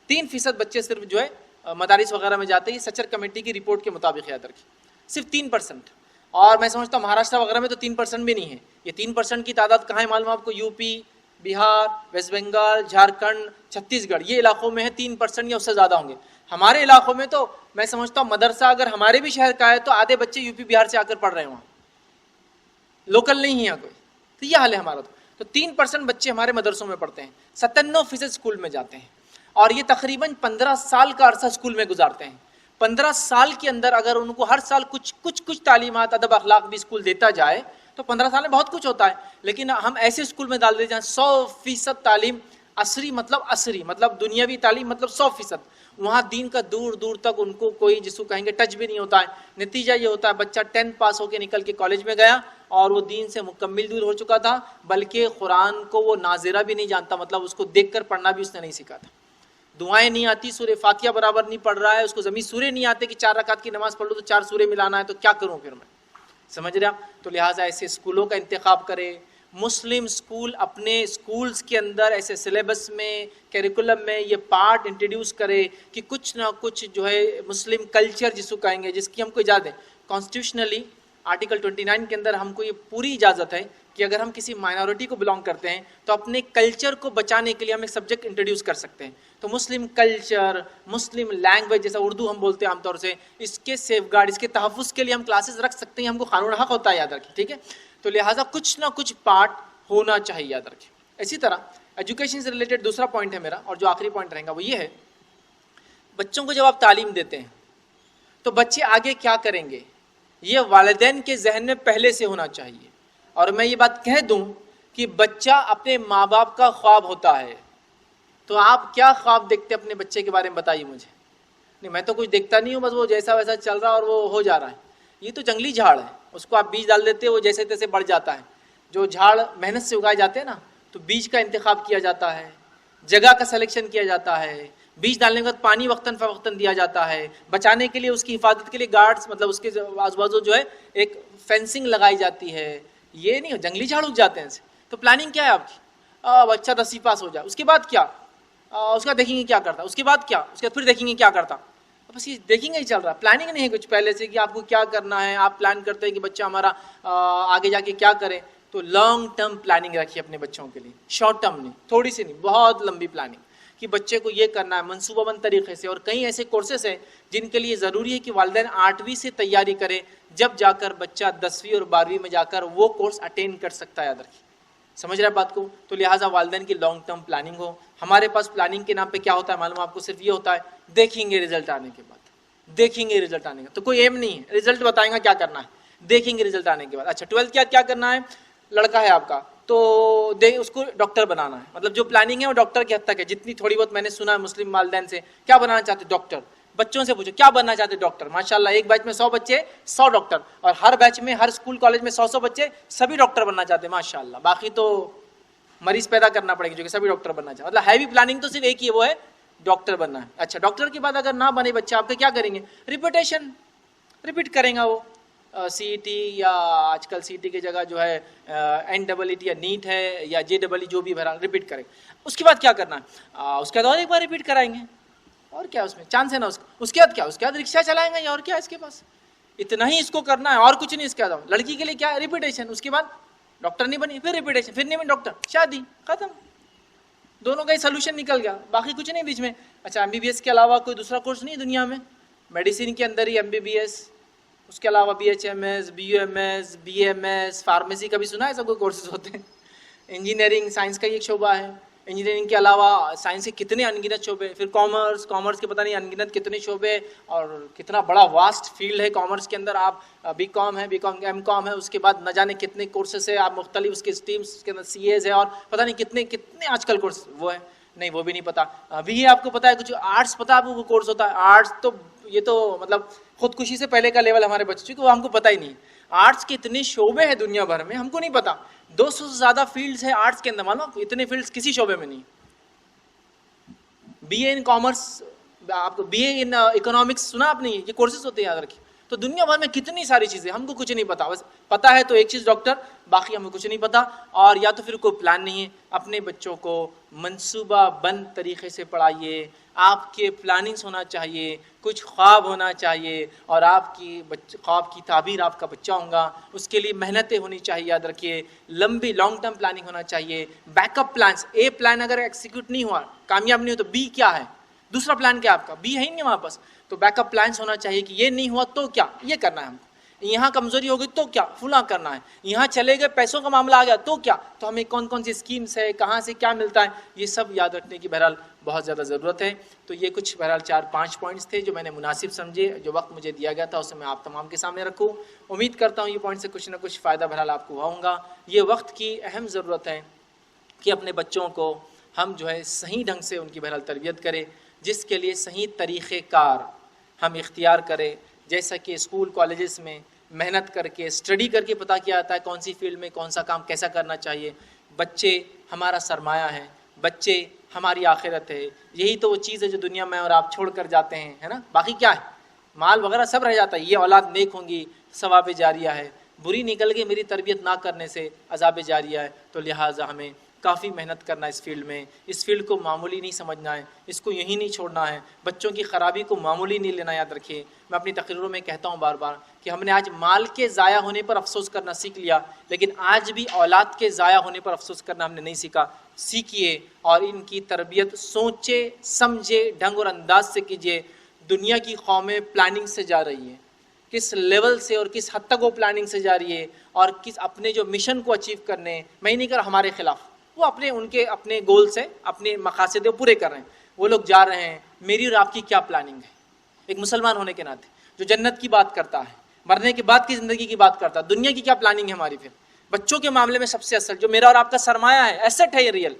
3% بچے صرف جو ہے مدارس وغیرہ میں جاتے ہیں. یہ سچر کمیٹی کی رپورٹ کے مطابق یاد رکھیں, صرف 3%. اور میں سمجھتا ہوں مہاراشٹر وغیرہ میں تو 3% بھی نہیں ہے. یہ 3% کی تعداد کہاں ہے معلوم آپ کو؟ یو پی, بہار, ویسٹ بنگال, جھارکھنڈ, چھتیس گڑھ, یہ علاقوں میں ہے 3% یا اس سے زیادہ ہوں گے. ہمارے علاقوں میں تو میں سمجھتا ہوں مدرسہ اگر ہمارے بھی شہر کا ہے تو آدھے بچے یو پی بہار سے آ کر پڑھ رہے ہیں, وہاں لوکل نہیں ہے یہاں کوئی. تو یہ حال ہے ہمارا. تو 3% بچے ہمارے مدرسوں میں پڑھتے ہیں, 97% اسکول میں جاتے ہیں, اور یہ تقریباً 15 سال کا عرصہ اسکول میں گزارتے ہیں. 15 سال کے اندر اگر ان کو ہر سال کچھ تعلیمات, ادب, اخلاق بھی اسکول دیتا جائے تو 15 سال میں بہت کچھ ہوتا ہے. لیکن ہم ایسے اسکول میں ڈال دیتے ہیں 100% تعلیم عصری, مطلب دنیاوی تعلیم مطلب 100%. وہاں دین کا دور دور تک ان کو کوئی جس کو کہیں گے ٹچ بھی نہیں ہوتا ہے. نتیجہ یہ ہوتا ہے بچہ 10 پاس ہو کے نکل کے کالج میں گیا اور وہ دین سے مکمل دور ہو چکا تھا, بلکہ قرآن کو وہ ناظرہ بھی نہیں جانتا, مطلب اس کو دیکھ کر پڑھنا بھی اس نے نہیں سیکھا تھا. دعائیں نہیں آتی, سورہ فاتحہ برابر نہیں پڑھ رہا ہے, اس کو ضمیر سورے نہیں آتے کہ 4 رکعت کی نماز پڑھ لو تو 4 سورے ملانا ہے, تو کیا کروں پھر میں؟ سمجھ رہے آپ؟ تو لہٰذا ایسے اسکولوں کا انتخاب کرے. مسلم اسکول اپنے اسکولز کے اندر ایسے سلیبس میں, کیریکولم میں یہ پارٹ انٹروڈیوس کرے کہ کچھ نہ کچھ جو ہے مسلم کلچر جس کو کہیں گے, جس کی ہم کو اجازت ہے. کانسٹیٹیوشنلی آرٹیکل 29 کے اندر ہم کو یہ پوری اجازت ہے کہ اگر ہم کسی مائنورٹی کو بلانگ کرتے ہیں تو اپنے کلچر کو بچانے کے لیے ہم ایک سبجیکٹ انٹروڈیوس کر سکتے ہیں. تو مسلم کلچر, مسلم لینگویج جیسا اردو ہم بولتے ہیں عام طور سے, اس کے سیف گارڈ, اس کے تحفظ کے لیے ہم کلاسز رکھ سکتے ہیں. ہم کو قانون حق ہوتا ہے, یاد رکھیں, ٹھیک ہے. تو لہٰذا کچھ نہ کچھ پارٹ ہونا چاہیے، یاد رکھیں۔ اسی طرح ایجوکیشن سے ریلیٹڈ دوسرا پوائنٹ ہے میرا، اور جو آخری پوائنٹ رہے گا وہ یہ ہے، بچوں کو جب آپ تعلیم دیتے ہیں تو بچے آگے کیا کریں گے یہ والدین کے ذہن میں پہلے سے ہونا چاہیے۔ اور میں یہ بات کہہ دوں کہ بچہ اپنے ماں باپ کا خواب ہوتا ہے، تو آپ کیا خواب دیکھتے اپنے بچے کے بارے میں بتائیے مجھے۔ نہیں، میں تو کچھ دیکھتا نہیں ہوں، بس وہ جیسا ویسا چل رہا اور وہ ہو جا رہا ہے۔ یہ تو جنگلی جھاڑ ہے، اس کو آپ بیج ڈال دیتے ہیں، وہ جیسے تیسے بڑھ جاتا ہے۔ جو جھاڑ محنت سے اگائے جاتے ہیں نا، تو بیج کا انتخاب کیا جاتا ہے، جگہ کا سلیکشن کیا جاتا ہے، بیج ڈالنے کے بعد پانی وقتاً فوقتاً دیا جاتا ہے، بچانے کے لیے اس کی حفاظت کے لیے گارڈز، مطلب اس کے آزو بازو جو ہے ایک فینسنگ لگائی جاتی ہے۔ یہ نہیں، جنگلی جھاڑ اگ جاتے ہیں اسے۔ تو پلاننگ کیا ہے آپ کی؟ بچہ 10ویں پاس ہو جائے، اس کے بعد کیا؟ اس کا دیکھیں گے کیا کرتا، اس کے بعد کیا، اس کے بعد پھر دیکھیں گے کیا کرتا۔ بس یہ دیکھیں گے ہی چل رہا ہے، پلاننگ نہیں ہے کچھ پہلے سے کہ آپ کو کیا کرنا ہے۔ آپ پلان کرتے ہیں کہ بچہ ہمارا آگے جا کے کیا کرے، تو لانگ ٹرم پلاننگ رکھیے اپنے بچوں کے لیے، شارٹ ٹرم نہیں، تھوڑی سی نہیں، بہت لمبی پلاننگ کہ بچے کو یہ کرنا ہے منصوبہ بند طریقے سے۔ اور کئی ایسے کورسز ہیں جن کے لیے ضروری ہے کہ والدین 8ویں سے تیاری کریں، جب جا کر بچہ 10ویں اور 12ویں میں جا کر وہ کورس اٹینڈ کر سکتا ہے، یاد رکھیے۔ سمجھ رہے بات کو؟ تو لہٰذا والدین کی لانگ ٹرم پلاننگ ہو۔ ہمارے پاس پلاننگ کے نام پہ کیا ہوتا ہے معلوم آپ کو؟ صرف یہ ہوتا ہے دیکھیں گے رزلٹ آنے کے بعد، دیکھیں گے رزلٹ آنے کا، تو کوئی ایم نہیں ہے، رزلٹ بتائیں گا کیا کرنا ہے، دیکھیں گے رزلٹ آنے کے بعد۔ اچھا 12 کیا کرنا ہے؟ لڑکا ہے آپ کا تو اس کو ڈاکٹر بنانا ہے، مطلب جو پلاننگ ہے وہ ڈاکٹر کی حد تک ہے۔ جتنی تھوڑی بہت میں نے سنا ہے مسلم والدین سے، کیا بنانا چاہتے ڈاکٹر۔ بچوں سے پوچھو کیا بننا چاہتے ڈاکٹر، ماشاءاللہ ایک بیچ میں 100 بچے 100 ڈاکٹر، اور ہر بیچ میں ہر اسکول کالج میں 100 بچے سبھی ڈاکٹر بننا چاہتے ہیں ماشاءاللہ۔ باقی تو مریض پیدا کرنا پڑے گا جو کہ سبھی ڈاکٹر بننا چاہتے، مطلب ہیوی پلاننگ تو صرف ایک ہی ہے، وہ ہے ڈاکٹر بننا ہے۔ اچھا ڈاکٹر کے بعد اگر نہ بنے بچہ آپ کے، کیا کریں گے؟ ریپیٹیشن، ریپیٹ کریں گا وہ سی ای ٹی، یا آج کل سی ای ٹی کی جگہ جو ہے NEET یا نیٹ ہے یا JEE جو بھی بہرحال ریپیٹ کریں۔ اس کے بعد کیا کرنا ہے؟ اس کے بعد اور ایک بار ریپیٹ کرائیں گے، اور کیا اس میں چانس ہے نا اس کا۔ اس کے بعد کیا؟ اس کے بعد رکشہ چلائیں گے، یا اور کیا اس کے پاس؟ اتنا ہی اس کو کرنا ہے اور کچھ نہیں اس کے بعد۔ لڑکی کے لیے کیا؟ ریپیٹیشن۔ اس کے بعد ڈاکٹر نہیں بنی، پھر ریپیٹیشن، پھر نہیں بنی ڈاکٹر، شادی، ختم۔ دونوں کا ہی سلوشن نکل گیا، باقی کچھ نہیں بیچ میں۔ اچھا MBBS کے علاوہ کوئی دوسرا کورس نہیں دنیا میں؟ میڈیسن کے اندر ہی MBBS، اس کے علاوہ BHMS، BUMS، BMS، فارمیسی کا بھی سنا ہے، سب کوئی کورسز ہوتے ہیں۔ انجینئرنگ سائنس کا ایک شعبہ ہے، انجینئرنگ کے علاوہ سائنس کے کتنے انگنت شعبے، پھر کامرس کے پتہ نہیں انگنت کتنے شعبے، اور کتنا بڑا واسٹ فیلڈ ہے کامرس کے اندر۔ آپ BCom ہے، MCom ہے، اس کے بعد نہ جانے کتنے کورسز ہیں، آپ مختلف اس کے اسٹریمس کے اندر CAs ہے، اور پتہ نہیں کتنے آج کل کورس وہ ہے، نہیں وہ بھی نہیں پتہ۔ ابھی آپ کو پتہ ہے کچھ آرٹس، پتہ ہے آپ کو وہ کورس ہوتا ہے آرٹس، تو یہ تو مطلب خودکشی سے پہلے کا لیول ہمارے بچوں کو، وہ ہم کو پتہ ہی نہیں۔ آرٹس کے اتنے شعبے ہیں دنیا بھر میں، ہم کو نہیں پتہ۔ 200 سے زیادہ فیلڈز ہیں آرٹس کے اندر، معلوم اتنے فیلڈز کسی شعبے میں نہیں۔ BA ان کامرس، آپ کو BA ان اکنامکس سنا آپ نے؟ یہ کورسز ہوتے ہیں، یاد رکھیے۔ تو دنیا بھر میں کتنی ساری چیزیں، ہم کو کچھ نہیں پتا، بس پتا ہے تو ایک چیز ڈاکٹر، باقی ہمیں کچھ نہیں پتا، اور یا تو پھر کوئی پلان نہیں ہے۔ اپنے بچوں کو منصوبہ بند طریقے سے پڑھائیے، آپ کے پلاننگز ہونا چاہیے، کچھ خواب ہونا چاہیے، اور آپ کی خواب کی تعبیر آپ کا بچہ ہوگا، اس کے لیے محنتیں ہونی چاہیے، یاد رکھیے، لمبی لانگ ٹرم پلاننگ ہونا چاہیے، back up plans. A plan اگر ایکسیکیوٹ نہیں ہوا، کامیاب نہیں ہو، تو B کیا ہے؟ دوسرا پلان کیا آپ کا؟ B ہے ہی نہیں وہاں پاس۔ تو بیک اپ پلانس ہونا چاہیے کہ یہ نہیں ہوا تو کیا، یہ کرنا ہے ہم کو، یہاں کمزوری ہو گئی تو کیا، فلاں کرنا ہے، یہاں چلے گئے پیسوں کا معاملہ آ گیا تو کیا، تو ہمیں کون کون سی اسکیمس ہے، کہاں سے کیا ملتا ہے، یہ سب یاد رکھنے کی بہرحال بہت زیادہ ضرورت ہے۔ تو یہ کچھ بہرحال 4-5 پوائنٹس تھے جو میں نے مناسب سمجھے، جو وقت مجھے دیا گیا تھا اسے میں آپ تمام کے سامنے رکھوں۔ امید کرتا ہوں یہ پوائنٹ سے کچھ نہ کچھ فائدہ بہرحال آپ کو ہوا ہوگا۔ یہ وقت کی اہم ضرورت ہے کہ اپنے بچوں کو ہم جو ہے صحیح ڈھنگ سے ان کی بہرحال تربیت کریں، جس کے لیے صحیح طریقہ کار ہم اختیار کریں، جیسا کہ اسکول کالجز میں محنت کر کے اسٹڈی کر کے پتہ کیا جاتا ہے کون سی فیلڈ میں کون سا کام کیسا کرنا چاہیے۔ بچے ہمارا سرمایہ ہے، بچے ہماری آخرت ہے، یہی تو وہ چیز ہے جو دنیا میں اور آپ چھوڑ کر جاتے ہیں، ہے نا، باقی کیا ہے، مال وغیرہ سب رہ جاتا ہے۔ یہ اولاد نیک ہوں گی، ثواب جاریہ ہے، بری نکل گئی میری تربیت نہ کرنے سے عذاب جاریہ ہے۔ تو لہٰذا ہمیں کافی محنت کرنا ہے اس فیلڈ میں، اس فیلڈ کو معمولی نہیں سمجھنا ہے، اس کو یہی نہیں چھوڑنا ہے، بچوں کی خرابی کو معمولی نہیں لینا، یاد رکھیے۔ میں اپنی تقریروں میں کہتا ہوں بار بار کہ ہم نے آج مال کے ضائع ہونے پر افسوس کرنا سیکھ لیا، لیکن آج بھی اولاد کے ضائع ہونے پر افسوس کرنا ہم نے نہیں سیکھا۔ سیکھیے اور ان کی تربیت سوچے سمجھے ڈھنگ اور انداز سے کیجیے۔ دنیا کی قومیں پلاننگ سے جا رہی ہیں، کس لیول سے اور کس حد تک وہ پلاننگ سے جا رہی ہے اور کس اپنے جو مشن کو اچیو کرنے، میں ہی نہیں کر رہا ہمارے خلاف، وہ اپنے گول سے اپنے مقاصد وہ پورے کر رہے ہیں، وہ لوگ جا رہے ہیں، میری اور آپ کی کیا پلاننگ ہے ایک مسلمان ہونے کے ناطے، جو جنت کی بات کرتا ہے، مرنے کے بعد کی زندگی کی بات کرتا ہے، دنیا کی کیا پلاننگ ہے ہماری؟ پھر بچوں کے معاملے میں سب سے اصل جو میرا اور آپ کا سرمایہ ہے، ایسٹ ہے یہ ریئل،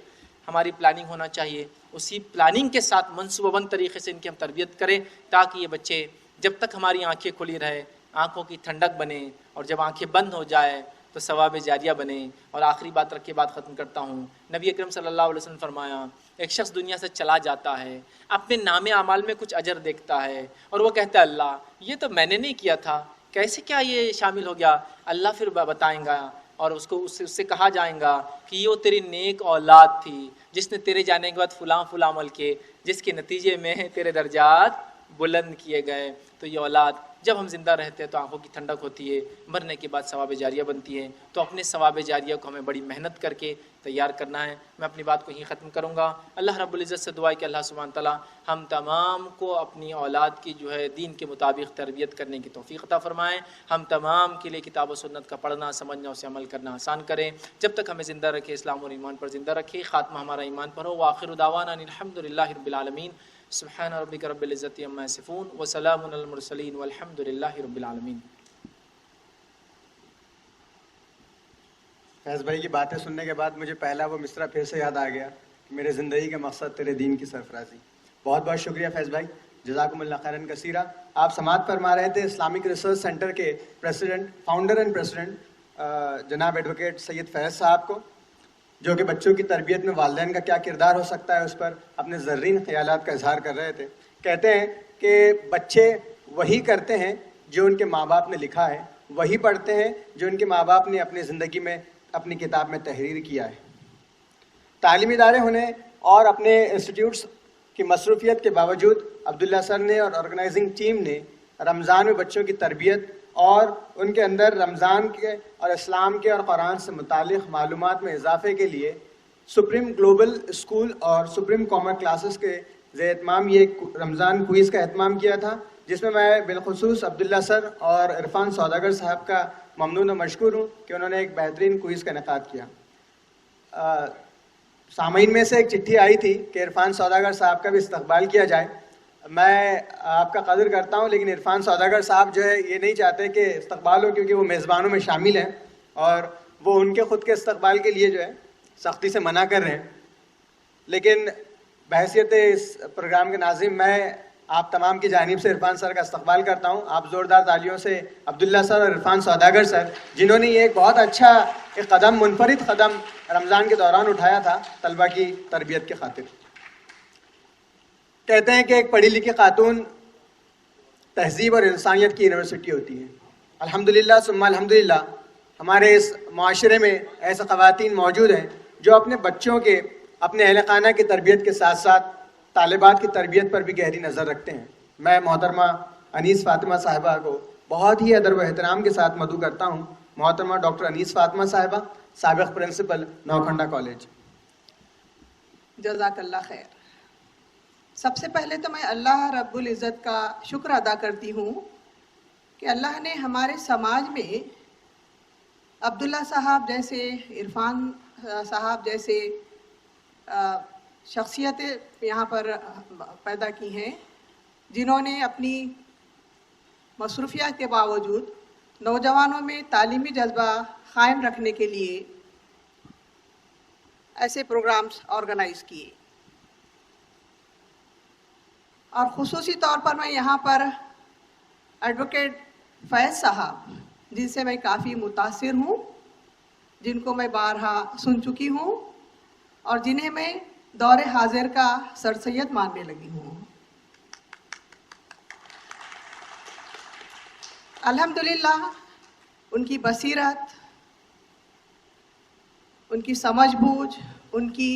ہماری پلاننگ ہونا چاہیے، اسی پلاننگ کے ساتھ منصوبہ بند طریقے سے ان کی ہم تربیت کریں تاکہ یہ بچے جب تک ہماری آنکھیں کھلی رہے، آنکھوں کی ٹھنڈک بنے، اور جب آنکھیں بند ہو جائے تو ثواب جاریہ بنے۔ اور آخری بات رکھ کے بات ختم کرتا ہوں، نبی اکرم صلی اللہ علیہ وسلم فرمایا ایک شخص دنیا سے چلا جاتا ہے، اپنے نام اعمال میں کچھ اجر دیکھتا ہے اور وہ کہتا ہے اللہ یہ تو میں نے نہیں کیا تھا، کیسے کیا یہ شامل ہو گیا؟ اللہ پھر بتائیں گا اور اس سے کہا جائے گا کہ یہ تیری نیک اولاد تھی جس نے تیرے جانے کے بعد فلاں فلاں عمل کیے، جس کے نتیجے میں تیرے درجات بلند کیے گئے۔ تو یہ اولاد جب ہم زندہ رہتے ہیں تو آنکھوں کی ٹھنڈک ہوتی ہے، مرنے کے بعد ثواب جاریہ بنتی ہے، تو اپنے ثواب جاریہ کو ہمیں بڑی محنت کر کے تیار کرنا ہے۔ میں اپنی بات کو یہیں ختم کروں گا۔ اللہ رب العزت سے دعا ہے کہ اللہ سبحانہ تعالیٰ ہم تمام کو اپنی اولاد کی جو ہے دین کے مطابق تربیت کرنے کی توفیق عطا فرمائیں، ہم تمام کے لیے کتاب و سنت کا پڑھنا، سمجھنا، اسے عمل کرنا آسان کریں، جب تک ہمیں زندہ رکھے اسلام اور ایمان پر زندہ رکھے، خاتمہ ہمارا ایمان پر ہو۔ وآخر دعوانا ان الحمد للہ رب العالمین، سبحان ربک رب العزت عما یصفون وسلام علی المرسلین والحمد للہ رب العالمین۔ فیض بھائی کی باتیں سننے کے بعد مجھے پہلا وہ مصرع پھر سے یاد آ گیا کہ میرے زندگی کا مقصد تیرے دین کی سرفرازی۔ بہت بہت شکریہ فیض بھائی، جزاکم اللہ خیرن کثیرہ۔ آپ سماعت فرما رہے تھے اسلامک ریسرچ سینٹر کے فاؤنڈر اینڈ پریزیڈنٹ جناب ایڈوکیٹ سید فیض صاحب کو، جو کہ بچوں کی تربیت میں والدین کا کیا کردار ہو سکتا ہے اس پر اپنے زرین خیالات کا اظہار کر رہے تھے۔ کہتے ہیں کہ بچے وہی کرتے ہیں جو ان کے ماں باپ نے لکھا ہے، وہی پڑھتے ہیں جو ان کے ماں باپ نے اپنی زندگی میں اپنی کتاب میں تحریر کیا ہے۔ تعلیمی ادارے ہونے اور اپنے انسٹیٹیوٹس کی مصروفیت کے باوجود عبداللہ سر نے اور آرگنائزنگ ٹیم نے رمضان میں بچوں کی تربیت اور ان کے اندر رمضان کے اور اسلام کے اور قرآن سے متعلق معلومات میں اضافے کے لیے سپریم گلوبل اسکول اور سپریم کامر کلاسز کے زیر اہتمام یہ رمضان کوئز کا اہتمام کیا تھا، جس میں بالخصوص عبداللہ سر اور عرفان سوداگر صاحب کا ممنون و مشکور ہوں کہ انہوں نے ایک بہترین کوئز کا انعقاد کیا۔ سامعین میں سے ایک چٹھی آئی تھی کہ عرفان سوداگر صاحب کا بھی استقبال کیا جائے۔ میں آپ کا قدر کرتا ہوں، لیکن عرفان سوداگر صاحب جو ہے یہ نہیں چاہتے کہ استقبال ہو، کیونکہ وہ میزبانوں میں شامل ہیں اور وہ ان کے خود کے استقبال کے لیے جو ہے سختی سے منع کر رہے ہیں۔ لیکن بحیثیت اس پروگرام کے ناظرین میں آپ تمام کی جانب سے عرفان سر کا استقبال کرتا ہوں۔ آپ زوردار تالیوں سے عبداللہ سر اور عرفان سوداگر سر، جنہوں نے یہ ایک بہت اچھا ایک قدم، منفرد قدم رمضان کے دوران اٹھایا تھا طلبہ کی تربیت کے خاطر۔ کہتے ہیں کہ ایک پڑھی لکھی خاتون تہذیب اور انسانیت کی یونیورسٹی ہوتی ہے۔ الحمدللہ ثم الحمدللہ ہمارے اس معاشرے میں ایسے خواتین موجود ہیں جو اپنے بچوں کے، اپنے اہل خانہ کی تربیت کے ساتھ ساتھ طالبات کی تربیت پر بھی گہری نظر رکھتے ہیں۔ میں محترمہ انیس فاطمہ صاحبہ کو بہت ہی ادب و احترام کے ساتھ مدعو کرتا ہوں۔ محترمہ ڈاکٹر انیس فاطمہ صاحبہ، سابق پرنسپل نوکھنڈا کالج۔ جزاک اللہ خیر۔ سب سے پہلے تو میں اللہ رب العزت کا شکر ادا کرتی ہوں کہ اللہ نے ہمارے سماج میں عبداللہ صاحب جیسے، عرفان صاحب جیسے شخصیتیں یہاں پر پیدا کی ہیں، جنہوں نے اپنی مصروفیات کے باوجود نوجوانوں میں تعلیمی جذبہ قائم رکھنے کے لیے ایسے پروگرامز آرگنائز کیے۔ اور خصوصی طور پر میں یہاں پر ایڈوکیٹ فیض صاحب، جن سے میں کافی متاثر ہوں، جن کو میں بارہا سن چکی ہوں اور جنہیں میں دور حاضر کا سر سید ماننے لگی ہوں۔ الحمدللہ ان کی بصیرت، ان کی سمجھ بوجھ، ان کی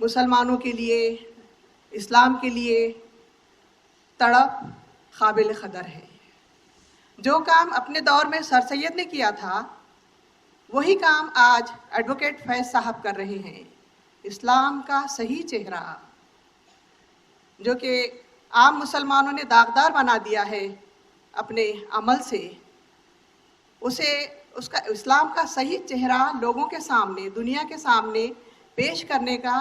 مسلمانوں کے لیے، اسلام کے لیے تڑپ قابل قدر ہے۔ جو کام اپنے دور میں سر سید نے کیا تھا، وہی کام آج ایڈوکیٹ فیض صاحب کر رہے ہیں۔ اسلام کا صحیح چہرہ جو کہ عام مسلمانوں نے داغدار بنا دیا ہے، اپنے عمل سے اس کا اسلام کا صحیح چہرہ لوگوں کے سامنے، دنیا کے سامنے پیش کرنے کا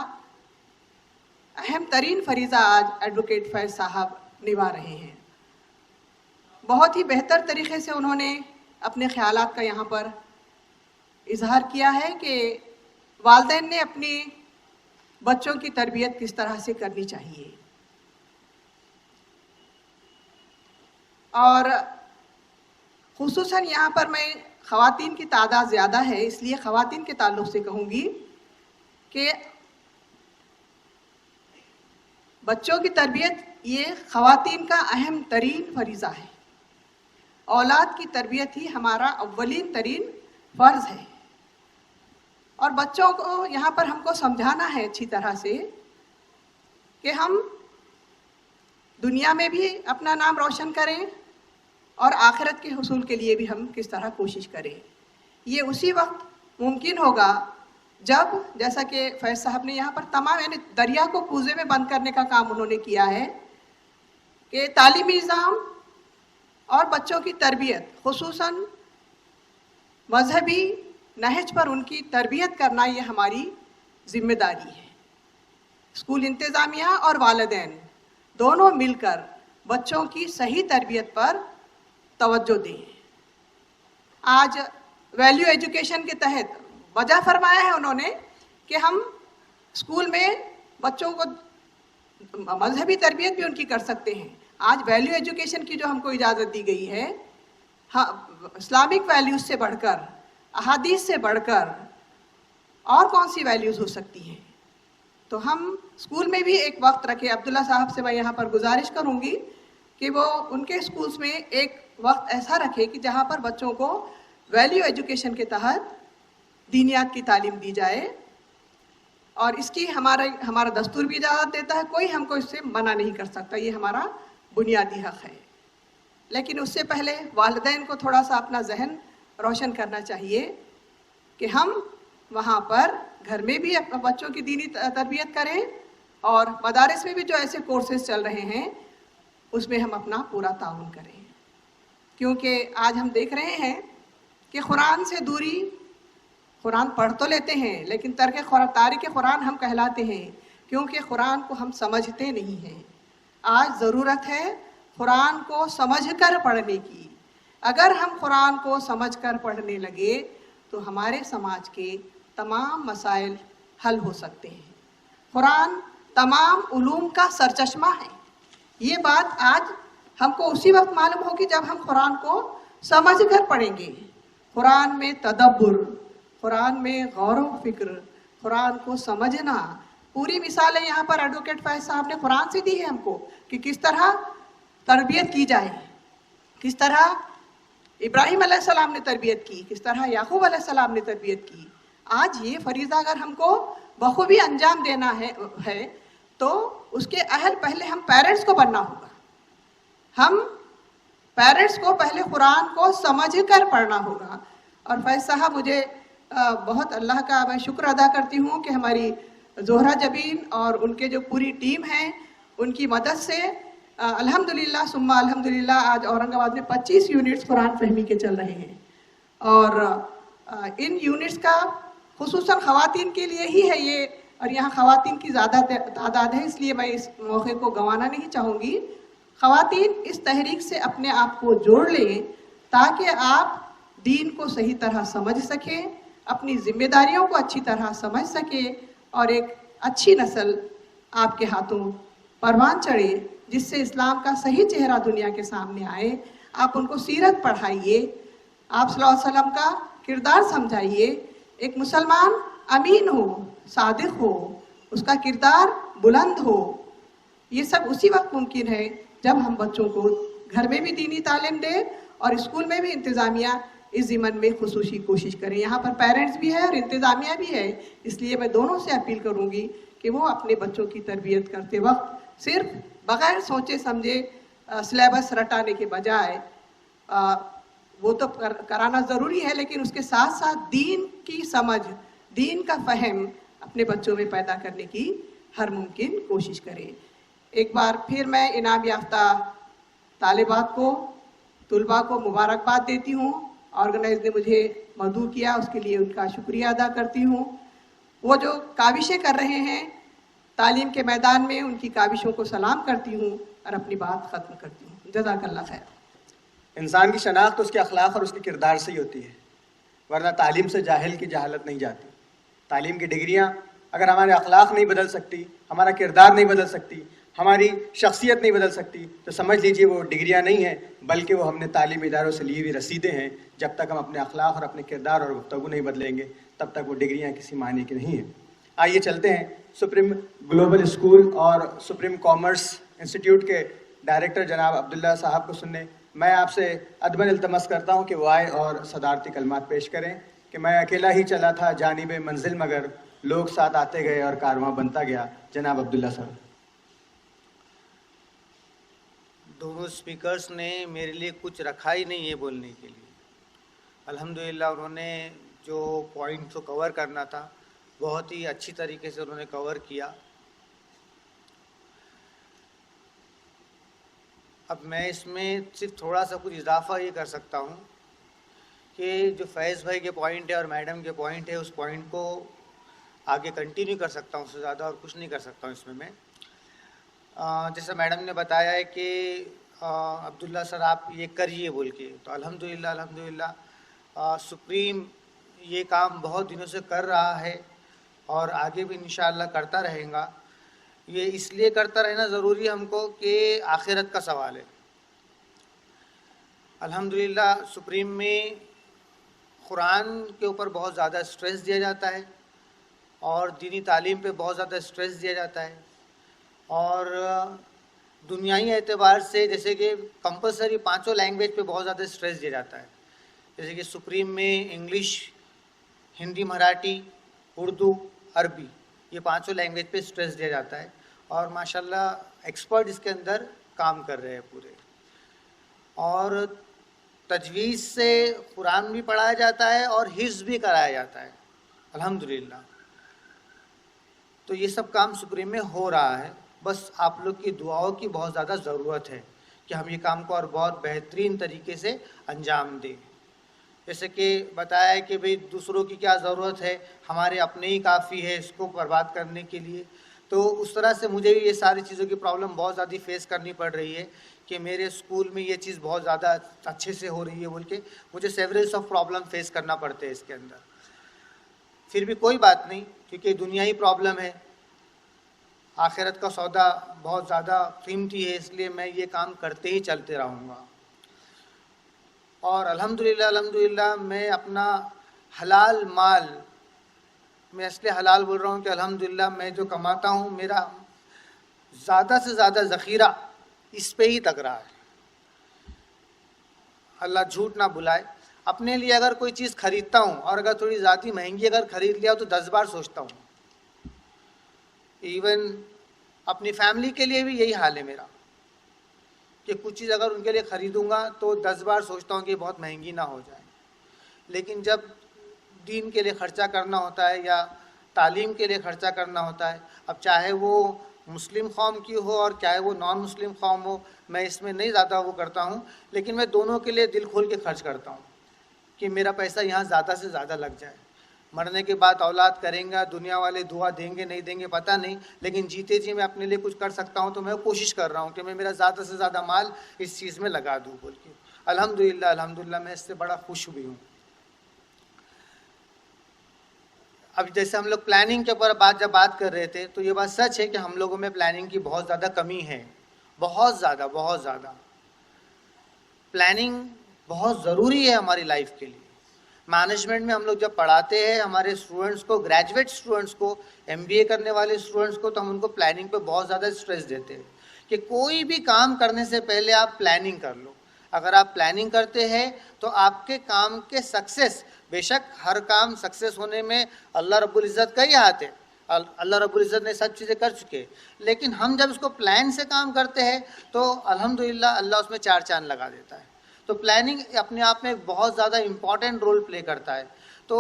اہم ترین فریضہ آج ایڈوکیٹ فیض صاحب نبھا رہے ہیں۔ بہت ہی بہتر طریقے سے انہوں نے اپنے خیالات کا یہاں پر اظہار کیا ہے کہ والدین نے اپنی بچوں کی تربیت کس طرح سے کرنی چاہیے، اور خصوصاً یہاں پر میں خواتین کی تعداد زیادہ ہے اس لیے خواتین کے تعلق سے کہوں گی کہ بچوں کی تربیت یہ خواتین کا اہم ترین فریضہ ہے۔ اولاد کی تربیت ہی ہمارا اولین ترین فرض ہے، اور بچوں کو یہاں پر ہم کو سمجھانا ہے اچھی طرح سے کہ ہم دنیا میں بھی اپنا نام روشن کریں اور آخرت کے حصول کے لیے بھی ہم کس طرح کوشش کریں۔ یہ اسی وقت ممکن ہوگا جب، جیسا کہ فیض صاحب نے یہاں پر تمام یعنی دریا کو کوزے میں بند کرنے کا کام انہوں نے کیا ہے، کہ تعلیمی نظام اور بچوں کی تربیت خصوصاً مذہبی نہج پر ان کی تربیت کرنا یہ ہماری ذمہ داری ہے۔ اسکول انتظامیہ اور والدین دونوں مل کر بچوں کی صحیح تربیت پر توجہ دیں۔ آج ویلیو ایجوکیشن کے تحت وجہ فرمایا ہے انہوں نے کہ ہم اسکول میں بچوں کو مذہبی تربیت بھی ان کی کر سکتے ہیں۔ آج ویلیو ایجوکیشن کی جو ہم کو اجازت دی گئی ہے، اسلامک ویلیوز سے بڑھ کر، احادیث سے بڑھ کر اور کون سی ویلیوز ہو سکتی ہیں؟ تو ہم اسکول میں بھی ایک وقت رکھے۔ عبداللہ صاحب سے میں یہاں پر گزارش کروں گی کہ وہ ان کے اسکولس میں ایک وقت ایسا رکھے کہ جہاں پر بچوں کو ویلیو ایجوکیشن کے تحت دینیات کی تعلیم دی جائے، اور اس کی ہمارا دستور بھی اجازت دیتا ہے، کوئی ہم کو اس سے منع نہیں کر سکتا، یہ ہمارا بنیادی حق ہے۔ لیکن اس سے پہلے والدین کو تھوڑا سا اپنا ذہن روشن کرنا چاہیے کہ ہم وہاں پر گھر میں بھی بچوں کی دینی تربیت کریں، اور مدارس میں بھی جو ایسے کورسز چل رہے ہیں اس میں ہم اپنا پورا تعاون کریں، کیونکہ آج ہم دیکھ رہے ہیں کہ قرآن سے دوری، قرآن پڑھ تو لیتے ہیں لیکن تارک قرآن ہم کہلاتے ہیں، کیونکہ قرآن کو ہم سمجھتے نہیں ہیں۔ آج ضرورت ہے قرآن کو سمجھ کر پڑھنے کی۔ اگر ہم قرآن کو سمجھ کر پڑھنے لگے تو ہمارے سماج کے تمام مسائل حل ہو سکتے ہیں۔ قرآن تمام علوم کا سرچشمہ ہے۔ یہ بات آج ہم کو اسی وقت معلوم ہوگی جب ہم قرآن کو سمجھ کر پڑھیں گے۔ قرآن میں تدبر، قرآن میں غور و فکر، قرآن کو سمجھنا، پوری مثالیں یہاں پر ایڈوکیٹ فیض صاحب نے قرآن سے دی ہے ہم کو کہ کس طرح تربیت کی جائے، کس طرح ابراہیم علیہ السلام نے تربیت کی، کس طرح یعقوب علیہ السلام نے تربیت کی۔ آج یہ فریضہ اگر ہم کو بخوبی انجام دینا ہے تو اس کے اہل پہلے ہم پیرنٹس کو بننا ہوگا۔ ہم پیرنٹس کو پہلے قرآن کو سمجھ کر پڑھنا ہوگا۔ اور فیض صاحب، مجھے بہت اللہ کا میں شکر ادا کرتی ہوں کہ ہماری زہرہ جبین اور ان کے جو پوری ٹیم ہے ان کی مدد سے الحمدللہ ثم الحمدللہ آج اورنگ آباد میں 25 یونٹس قرآن فہمی کے چل رہے ہیں، اور ان یونٹس کا خصوصاً خواتین کے لیے ہی ہے یہ، اور یہاں خواتین کی زیادہ تعداد ہے، اس لیے میں اس موقع کو گنوانا نہیں چاہوں گی۔ خواتین اس تحریک سے اپنے آپ کو جوڑ لیں تاکہ آپ دین کو صحیح طرح سمجھ سکیں، اپنی ذمہ داریوں کو اچھی طرح سمجھ سکیں، اور ایک اچھی نسل آپ کے ہاتھوں پروان چڑھے جس سے اسلام کا صحیح چہرہ دنیا کے سامنے آئے۔ آپ ان کو سیرت پڑھائیے، آپ صلی اللہ علیہ وسلم کا کردار سمجھائیے۔ ایک مسلمان امین ہو، صادق ہو، اس کا کردار بلند ہو۔ یہ سب اسی وقت ممکن ہے جب ہم بچوں کو گھر میں بھی دینی تعلیم دیں اور اسکول میں بھی انتظامیہ اس ضمن میں خصوصی کوشش کریں۔ یہاں پر پیرنٹس بھی ہے اور انتظامیہ بھی ہے، اس لیے میں دونوں سے اپیل کروں گی کہ وہ اپنے بچوں کی تربیت کرتے وقت صرف بغیر سوچے سمجھے سلیبس رٹانے کے بجائے وہ تو کرانا ضروری ہے، لیکن اس کے ساتھ ساتھ دین کی سمجھ، دین کا فہم اپنے بچوں میں پیدا کرنے کی ہر ممکن کوشش کریں۔ ایک بار پھر میں انعام یافتہ طالبات کو طلباء کو مبارکباد دیتی ہوں. آرگنائز نے مجھے مدعو کیا، اس کے لیے ان کا شکریہ ادا کرتی ہوں. وہ جو کاوشیں کر رہے ہیں تعلیم کے میدان میں، ان کی کاوشوں کو سلام کرتی ہوں اور اپنی بات ختم کرتی ہوں. جزاک اللہ خیر. انسان کی شناخت اس کے اخلاق اور اس کے کردار سے ہی ہوتی ہے، ورنہ تعلیم سے جاہل کی جہالت نہیں جاتی. تعلیم کی ڈگریاں اگر ہمارے اخلاق نہیں بدل سکتی، ہمارا کردار نہیں بدل سکتی، ہماری شخصیت نہیں بدل سکتی، تو سمجھ لیجئے وہ ڈگریاں نہیں ہیں، بلکہ وہ ہم نے تعلیمی اداروں سے لی ہوئی رسیدیں ہیں. جب تک ہم اپنے اخلاق اور اپنے کردار اور گفتگو نہیں بدلیں گے تب تک وہ ڈگریاں کسی معنی کی نہیں ہیں. آئیے چلتے ہیں سپریم گلوبل اسکول اور سپریم کامرس انسٹیٹیوٹ کے ڈائریکٹر جناب عبداللہ صاحب کو سننے. میں آپ سے ادباً التمس کرتا ہوں کہ وہ آئے اور صدارتی کلمات پیش کریں کہ میں اکیلا ہی چلا تھا جانب منزل، مگر لوگ ساتھ آتے گئے اور کارواں بنتا گیا. جناب عبداللہ صاحب. دونوں اسپیکرز نے میرے لیے کچھ رکھا ہی نہیں ہے بولنے کے لیے. الحمدللہ انہوں نے جو پوائنٹ کو کور کرنا تھا بہت ہی اچھی طریقے سے انہوں نے کور کیا. اب میں اس میں صرف تھوڑا سا کچھ اضافہ یہ کر سکتا ہوں کہ جو فیض بھائی کے پوائنٹ ہے اور میڈم کے پوائنٹ ہے، اس پوائنٹ کو آگے کنٹینیو کر سکتا ہوں، اس سے زیادہ اور کچھ نہیں کر سکتا ہوں اس میں. جیسا میڈم نے بتایا ہے کہ عبداللہ سر آپ یہ کریے بول کے، تو الحمدللہ سپریم یہ کام بہت دنوں سے کر رہا ہے اور آگے بھی انشاءاللہ کرتا رہے گا. یہ اس لیے کرتا رہنا ضروری ہے ہم کو کہ آخرت کا سوال ہے. الحمدللہ سپریم میں قرآن کے اوپر بہت زیادہ اسٹریس دیا جاتا ہے اور دینی تعلیم پہ بہت زیادہ اسٹریس دیا جاتا ہے، اور دنیائی اعتبار سے جیسے کہ کمپلسری 5 لینگویج پہ بہت زیادہ اسٹریس دیا جاتا ہے. جیسے کہ سپریم میں انگلش، ہندی، مراٹھی، اردو، عربی، یہ 5 لینگویج پہ اسٹریس دیا جاتا ہے، اور ماشاءاللہ ایکسپرٹ اس کے اندر کام کر رہے ہیں پورے. اور تجویز سے قرآن بھی پڑھایا جاتا ہے اور حفظ بھی کرایا جاتا ہے الحمدللہ. تو یہ سب کام سپریم میں ہو رہا ہے. بس آپ لوگ کی دعاؤں کی بہت زیادہ ضرورت ہے کہ ہم یہ کام کو اور بہت بہترین طریقے سے انجام دیں. جیسے کہ بتایا ہے کہ بھئی دوسروں کی کیا ضرورت ہے، ہمارے اپنے ہی کافی ہے اس کو برباد کرنے کے لیے. تو اس طرح سے مجھے بھی یہ ساری چیزوں کی پرابلم بہت زیادہ فیس کرنی پڑ رہی ہے کہ میرے اسکول میں یہ چیز بہت زیادہ اچھے سے ہو رہی ہے بول کے مجھے سیورلس آف پرابلم فیس کرنا پڑتے ہیں اس کے اندر. پھر بھی کوئی بات نہیں، کیونکہ دنیائی پرابلم ہے، آخرت کا سودا بہت زیادہ قیمتی ہے، اس لیے میں یہ کام کرتے ہی چلتے رہوں گا. اور الحمدللہ میں اپنا حلال مال، میں اس لیے حلال بول رہا ہوں کہ الحمدللہ میں جو کماتا ہوں میرا زیادہ سے زیادہ ذخیرہ اس پہ ہی لگ رہا ہے. اللہ جھوٹ نہ بلائے، اپنے لیے اگر کوئی چیز خریدتا ہوں اور اگر تھوڑی زیادہ مہنگی اگر خرید لیا تو 10 بار سوچتا ہوں. ایون اپنی فیملی کے لیے بھی یہی حال ہے میرا کہ کچھ چیز اگر ان کے لیے خریدوں گا تو 10 بار سوچتا ہوں کہ بہت مہنگی نہ ہو جائے. لیکن جب دین کے لیے خرچہ کرنا ہوتا ہے یا تعلیم کے لیے خرچہ کرنا ہوتا ہے، اب چاہے وہ مسلم قوم کی ہو اور چاہے وہ نان مسلم قوم ہو، میں اس میں نہیں زیادہ وہ کرتا ہوں، لیکن میں دونوں کے لیے دل کھول کے خرچ کرتا ہوں کہ میرا پیسہ یہاں زیادہ سے زیادہ لگ جائے. مرنے کے بعد اولاد کریں گا، دنیا والے دعا دیں گے نہیں دیں گے پتہ نہیں، لیکن جیتے جی میں اپنے لیے کچھ کر سکتا ہوں تو میں کوشش کر رہا ہوں کہ میں میرا زیادہ سے زیادہ مال اس چیز میں لگا دوں بول کے. الحمدللہ میں اس سے بڑا خوش بھی ہوں. اب جیسے ہم لوگ پلاننگ کے اوپر جب بات کر رہے تھے تو یہ بات سچ ہے کہ ہم لوگوں میں پلاننگ کی بہت زیادہ کمی ہے، بہت زیادہ. پلاننگ بہت ضروری ہے ہماری لائف کے لیے. مینجمنٹ میں ہم لوگ جب پڑھاتے ہیں ہمارے اسٹوڈنٹس کو، گریجویٹ اسٹوڈنٹس کو، MBA کرنے والے اسٹوڈنٹس کو، تو ہم ان کو پلاننگ پہ بہت زیادہ اسٹریس دیتے ہیں کہ کوئی بھی کام کرنے سے پہلے آپ پلاننگ کر لو. اگر آپ پلاننگ کرتے ہیں تو آپ کے کام کے سکسیس، بے شک ہر کام سکسیس ہونے میں اللہ رب العزت کا ہی ہاتھ ہے، اللہ رب العزت نے سب چیزیں کر چکے، لیکن ہم جب اس کو پلان سے کام کرتے ہیں تو الحمدللہ اللہ اس میں 4 چاند لگا دیتا ہے. تو پلاننگ اپنے آپ میں ایک بہت زیادہ امپورٹنٹ رول پلے کرتا ہے. تو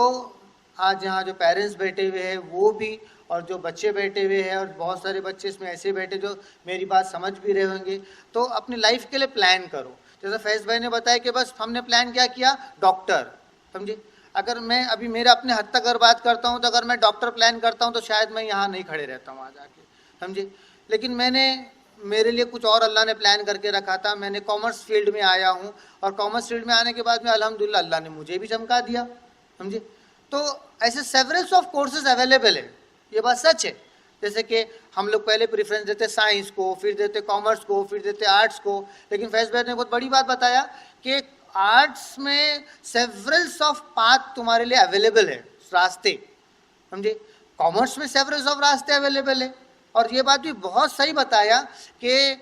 آج یہاں جو پیرنٹس بیٹھے ہوئے ہیں وہ بھی، اور جو بچے بیٹھے ہوئے ہیں، اور بہت سارے بچے اس میں ایسے بیٹھے جو میری بات سمجھ بھی رہے ہوں گے، تو اپنی لائف کے لیے پلان کرو. جیسے فیض بھائی نے بتایا کہ بس ہم نے پلان کیا کیا ڈاکٹر, سمجھے. اگر میں ابھی میرا اپنے حد تک اگر بات کرتا ہوں تو اگر میں ڈاکٹر پلان کرتا ہوں تو شاید میں یہاں نہیں کھڑے رہتا ہوں آج آ کے, سمجھے. لیکن میرے لیے کچھ اور اللہ نے پلان کر کے رکھا تھا. میں نے کامرس فیلڈ میں آیا ہوں, اور کامرس فیلڈ میں آنے کے بعد میں الحمدللہ اللہ نے مجھے بھی چمکا دیا, سمجھے. تو ایسے سیورلس آف کورسز اویلیبل ہیں, یہ بات سچ ہے. جیسے کہ ہم لوگ پہلے پریفرنس دیتے سائنس کو, پھر دیتے کامرس کو, پھر دیتے آرٹس کو, لیکن فیض بھائی نے بہت بڑی بات بتایا کہ آرٹس میں سیورلس آف پاتھ تمہارے لیے اویلیبل ہے, راستے, سمجھے. کامرس میں سیورلس آف راستے اویلیبل ہے. اور یہ بات بھی بہت صحیح بتایا کہ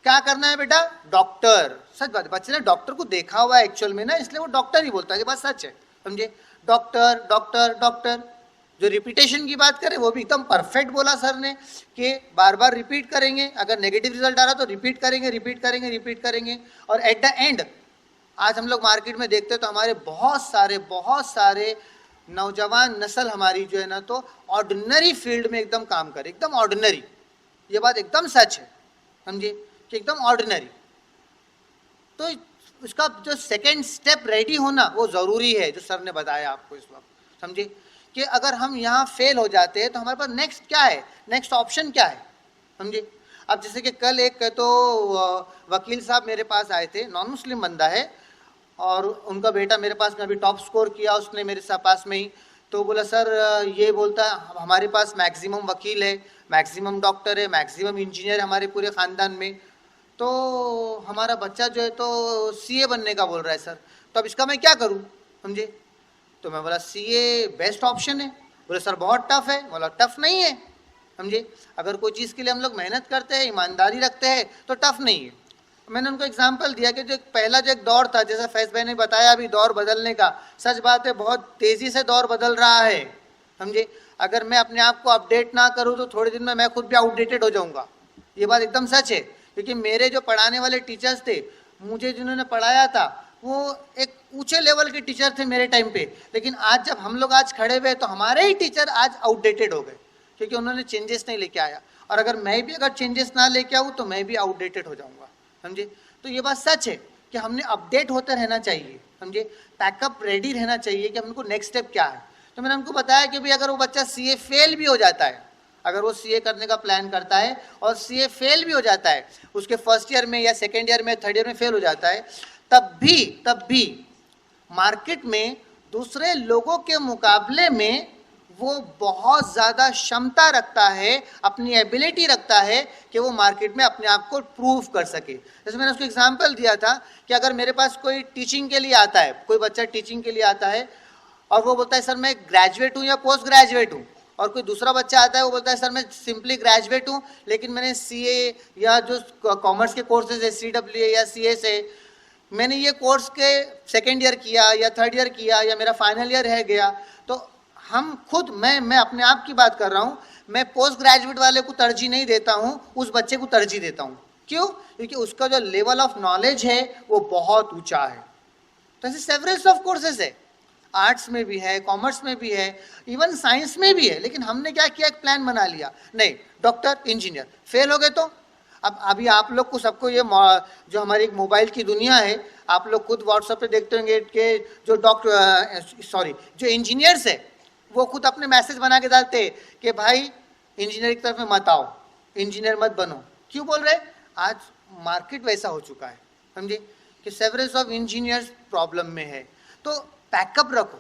کیا کرنا ہے بیٹا, ڈاکٹر. سچ بات ہے, بچے نے ڈاکٹر کو دیکھا ہوا ہے ایکچوئل میں نا, اس لیے وہ ڈاکٹر ہی بولتا ہے, یہ بات سچ ہے, سمجھے. Doctor doctor doctor. جو ریپیٹیشن کی بات کریں وہ بھی ایک دم پرفیکٹ بولا سر نے کہ بار بار ریپیٹ کریں گے. اگر نیگیٹو ریزلٹ آ رہا تو ریپیٹ کریں گے, ریپیٹ کریں گے, ریپیٹ کریں گے. اور ایٹ دا اینڈ آج ہم لوگ مارکیٹ میں دیکھتے تو ہمارے بہت سارے نوجوان نسل ہماری جو ہے نا تو آرڈنری فیلڈ میں ایک دم کام کرے, ایک دم آرڈنری. یہ بات ایک دم سچ ہے, سمجھے, کہ ایک دم آرڈنری. تو اس کا جو سیکنڈ سٹیپ ریڈی ہونا وہ ضروری ہے, جو سر نے بتایا آپ کو اس وقت, سمجھے. کہ اگر ہم یہاں فیل ہو جاتے ہیں تو ہمارے پاس نیکسٹ کیا ہے, نیکسٹ آپشن کیا ہے, سمجھے. اب جیسے کہ کل ایک تو وکیل صاحب میرے پاس آئے تھے, نان مسلم بندہ ہے, اور ان کا بیٹا میرے پاس میں ابھی ٹاپ سکور کیا اس نے میرے پاس میں ہی. تو بولا سر یہ بولتا ہے ہمارے پاس میکسیمم وکیل ہے, میکسیمم ڈاکٹر ہے, میکسیمم انجینئر ہمارے پورے خاندان میں, تو ہمارا بچہ جو ہے تو سی اے بننے کا بول رہا ہے سر, تو اب اس کا میں کیا کروں, سمجھے. تو میں بولا سی اے بیسٹ آپشن ہے. بولے سر بہت ٹف ہے. بولا ٹف نہیں ہے, سمجھے. اگر کوئی چیز کے لیے ہم لوگ محنت کرتے ہیں, ایمانداری رکھتے ہیں تو ٹف نہیں ہے. میں نے ان کو ایگزامپل دیا کہ جو پہلا جو ایک دور تھا, جیسا فیض بھائی نے بتایا ابھی دور بدلنے کا, سچ بات ہے بہت تیزی سے دور بدل رہا ہے, سمجھے. اگر میں اپنے آپ کو اپڈیٹ نہ کروں تو تھوڑے دن میں خود بھی آؤٹ ڈیٹڈ ہو جاؤں گا. یہ بات ایک دم سچ ہے, کیونکہ میرے جو پڑھانے والے ٹیچرز تھے, مجھے جنہوں نے پڑھایا تھا وہ ایک اونچے لیول کے ٹیچر تھے میرے ٹائم پہ, لیکن آج جب ہم لوگ آج کھڑے ہوئے تو ہمارے ہی ٹیچر آج آؤٹ ڈیٹڈ ہو گئے, کیونکہ انہوں نے چینجز نہیں لے کے آیا. اور اگر میں بھی اگر چینجز نہ لے کے آؤں تو میں بھی آؤٹ ڈیٹڈ ہو جاؤں گا, سمجھے. تو یہ بات سچ ہے کہ ہم نے اپڈیٹ ہوتے رہنا چاہیے, سمجھے. پیک اپ ریڈی رہنا چاہیے کہ ہم کو نیکسٹ اسٹیپ کیا ہے. تو میں نے ان کو بتایا کہ بھائی اگر وہ بچہ سی اے فیل بھی ہو جاتا ہے, اگر وہ سی اے کرنے کا پلان کرتا ہے اور سی اے فیل بھی ہو جاتا ہے, اس کے فرسٹ ایئر میں یا سیکنڈ ایئر میں تھرڈ ایئر میں فیل ہو جاتا ہے, تب بھی مارکیٹ میں دوسرے لوگوں کے مقابلے میں وہ بہت زیادہ شمتا رکھتا ہے, اپنی ایبلٹی رکھتا ہے کہ وہ مارکیٹ میں اپنے آپ کو پروف کر سکے. جیسے میں نے اس کو ایگزامپل دیا تھا کہ اگر میرے پاس کوئی ٹیچنگ کے لیے آتا ہے, کوئی بچہ ٹیچنگ کے لیے آتا ہے اور وہ بولتا ہے سر میں گریجویٹ ہوں یا پوسٹ گریجویٹ ہوں, اور کوئی دوسرا بچہ آتا ہے وہ بولتا ہے سر میں سمپلی گریجویٹ ہوں لیکن میں نے سی اے یا جو کامرس کے کورسز ہے سی ڈبلیو اے یا سی اے سے میں نے یہ کورس کے سیکنڈ ایئر کیا یا تھرڈ ایئر کیا یا میرا فائنل ایئر رہ گیا. تو ہم خود میں اپنے آپ کی بات کر رہا ہوں, میں پوسٹ گریجویٹ والے کو ترجیح نہیں دیتا ہوں, اس بچے کو ترجیح دیتا ہوں. کیوں؟ کیونکہ اس کا جو لیول آف نالج ہے وہ بہت اونچا ہے. تو ایسے سیورلس آف کورسز ہے, آرٹس میں بھی ہے, کامرس میں بھی ہے, ایون سائنس میں بھی ہے. لیکن ہم نے کیا کیا, ایک پلان بنا لیا, نہیں ڈاکٹر انجینئر, فیل ہو گئے تو اب ابھی آپ لوگ کو سب کو یہ جو ہماری ایک موبائل کی دنیا ہے, آپ لوگ خود واٹس ایپ پہ دیکھتے ہوں گے کہ جو جو انجینئرس ہے وہ خود اپنے میسج بنا کے ڈالتے ہیں کہ بھائی انجینئر کی طرف میں مت آؤ, انجینئر مت بنو. کیوں بول رہے؟ آج مارکیٹ ویسا ہو چکا ہے, سمجھے, کہ سیورلس آف انجینئرس پرابلم میں ہے. تو پیک اپ رکھو.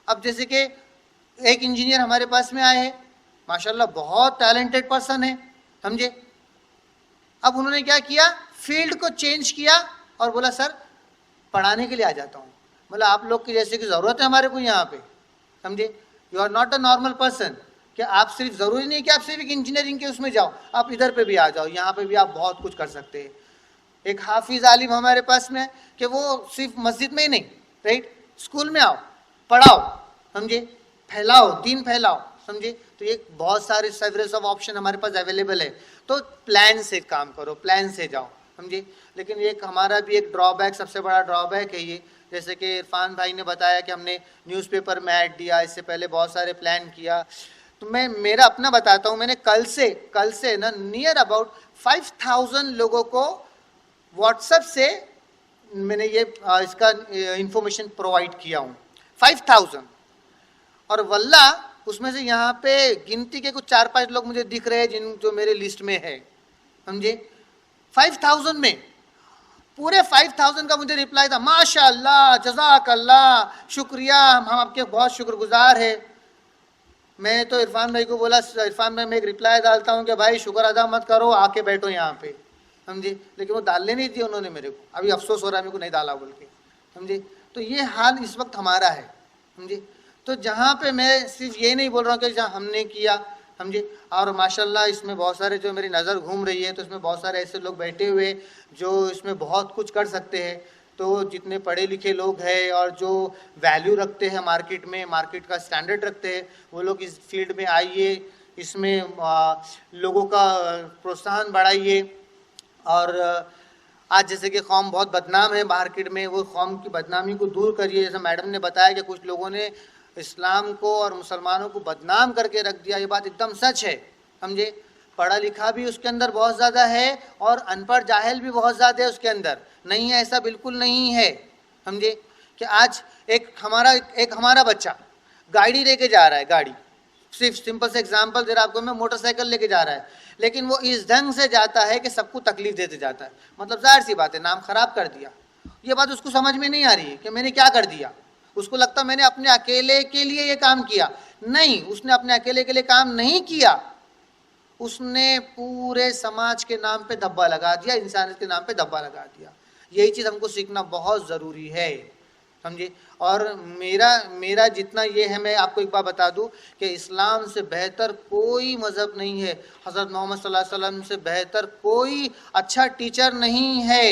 اب جیسے کہ ایک انجینئر ہمارے پاس میں آئے ہیں, ماشاءاللہ بہت ٹیلنٹڈ پرسن ہے, سمجھے. اب انہوں نے کیا کیا, فیلڈ کو چینج کیا اور بولا سر پڑھانے کے لیے آ جاتا ہوں. بولا آپ لوگ کی جیسے کہ ضرورت ہے ہمارے کو یہاں پہ, سمجھے. You are not a normal person, کہ آپ صرف ضروری نہیں کہ آپ صرف ایک انجینئرنگ کے اس میں جاؤ, آپ ادھر پہ بھی آ جاؤ, یہاں پہ بھی آپ بہت کچھ کر سکتے ہیں. ایک حافظ عالم ہمارے پاس میں کہ وہ صرف مسجد میں ہی نہیں, رائٹ, اسکول میں آؤ, پڑھاؤ, سمجھے, پھیلاؤ, دین پھیلاؤ, سمجھے. تو یہ بہت سارے سیورلس آف آپشن ہمارے پاس اویلیبل ہے. تو پلان سے کام کرو, پلان سے جاؤ, سمجھے. لیکن ایک ہمارا بھی ایک ڈرا بیک, سب سے بڑا ڈرا بیک ہے یہ, جیسے کہ عرفان بھائی نے بتایا کہ ہم نے نیوز پیپر میں ایڈ دیا, اس سے پہلے بہت سارے پلان کیا. تو میں میرا اپنا بتاتا ہوں, میں نے کل سے نا نیئر اباؤٹ 5000 لوگوں کو واٹس ایپ سے میں نے یہ اس کا انفارمیشن پرووائڈ کیا ہوں 5000 اور واللہ اس میں سے یہاں پہ گنتی کے کچھ 4-5 لوگ مجھے دکھ رہے ہیں جو میرے لسٹ میں ہے سمجھے 5000 میں پورے 5000 کا مجھے رپلائی تھا ماشاء اللہ جزاک اللہ شکریہ ہم آپ کے بہت شکر گزار ہیں. میں تو عرفان بھائی کو بولا عرفان بھائی میں ایک رپلائی ڈالتا ہوں کہ بھائی شکر ادا مت کرو آ کے بیٹھو یہاں پہ سمجھے لیکن وہ ڈالنے نہیں دیے انہوں نے میرے کو ابھی افسوس ہو رہا ہے میرے کو نہیں ڈالا بول کے سمجھے. تو یہ حال اس وقت ہمارا ہے سمجھے. تو جہاں پہ میں صرف یہ نہیں بول رہا ہوں کہ جہاں ہم نے کیا سمجھے اور ماشاءاللہ اس میں بہت سارے جو میری نظر گھوم رہی ہے تو اس میں بہت سارے ایسے لوگ بیٹھے ہوئے جو اس میں بہت کچھ کر سکتے ہیں. تو جتنے پڑھے لکھے لوگ ہیں اور جو ویلیو رکھتے ہیں مارکیٹ میں مارکیٹ کا سٹینڈرڈ رکھتے ہیں وہ لوگ اس فیلڈ میں آئیے اس میں لوگوں کا پروتساہن بڑھائیے. اور آج جیسے کہ قوم بہت بدنام ہے مارکیٹ میں وہ قوم کی بدنامی کو دور کریے. جیسے میڈم نے بتایا کہ کچھ لوگوں نے اسلام کو اور مسلمانوں کو بدنام کر کے رکھ دیا یہ بات ایک دم سچ ہے سمجھے. پڑھا لکھا بھی اس کے اندر بہت زیادہ ہے اور ان پڑھ جاہل بھی بہت زیادہ ہے اس کے اندر نہیں ہے ایسا بالکل نہیں ہے سمجھے. کہ آج ایک ہمارا بچہ گاڑی لے کے جا رہا ہے گاڑی صرف سمپل سے ایگزامپل دے رہا آپ کو میں موٹر سائیکل لے کے جا رہا ہے لیکن وہ اس ڈھنگ سے جاتا ہے کہ سب کو تکلیف دیتے جاتا ہے. مطلب ظاہر سی بات ہے نام خراب کر دیا. یہ بات اس کو سمجھ میں نہیں آ رہی ہے کہ میں نے کیا کر دیا. اس کو لگتا میں نے اپنے اکیلے کے لیے یہ کام کیا. نہیں اس نے اپنے اکیلے کے لیے کام نہیں کیا. اس نے پورے سماج کے نام پہ دھبا لگا دیا انسانیت کے نام پہ دھبا لگا دیا. یہی چیز ہم کو سیکھنا بہت ضروری ہے سمجھے. اور میرا جتنا یہ ہے میں آپ کو ایک بات بتا دوں کہ اسلام سے بہتر کوئی مذہب نہیں ہے. حضرت محمد صلی اللہ علیہ وسلم سے بہتر کوئی اچھا ٹیچر نہیں ہے.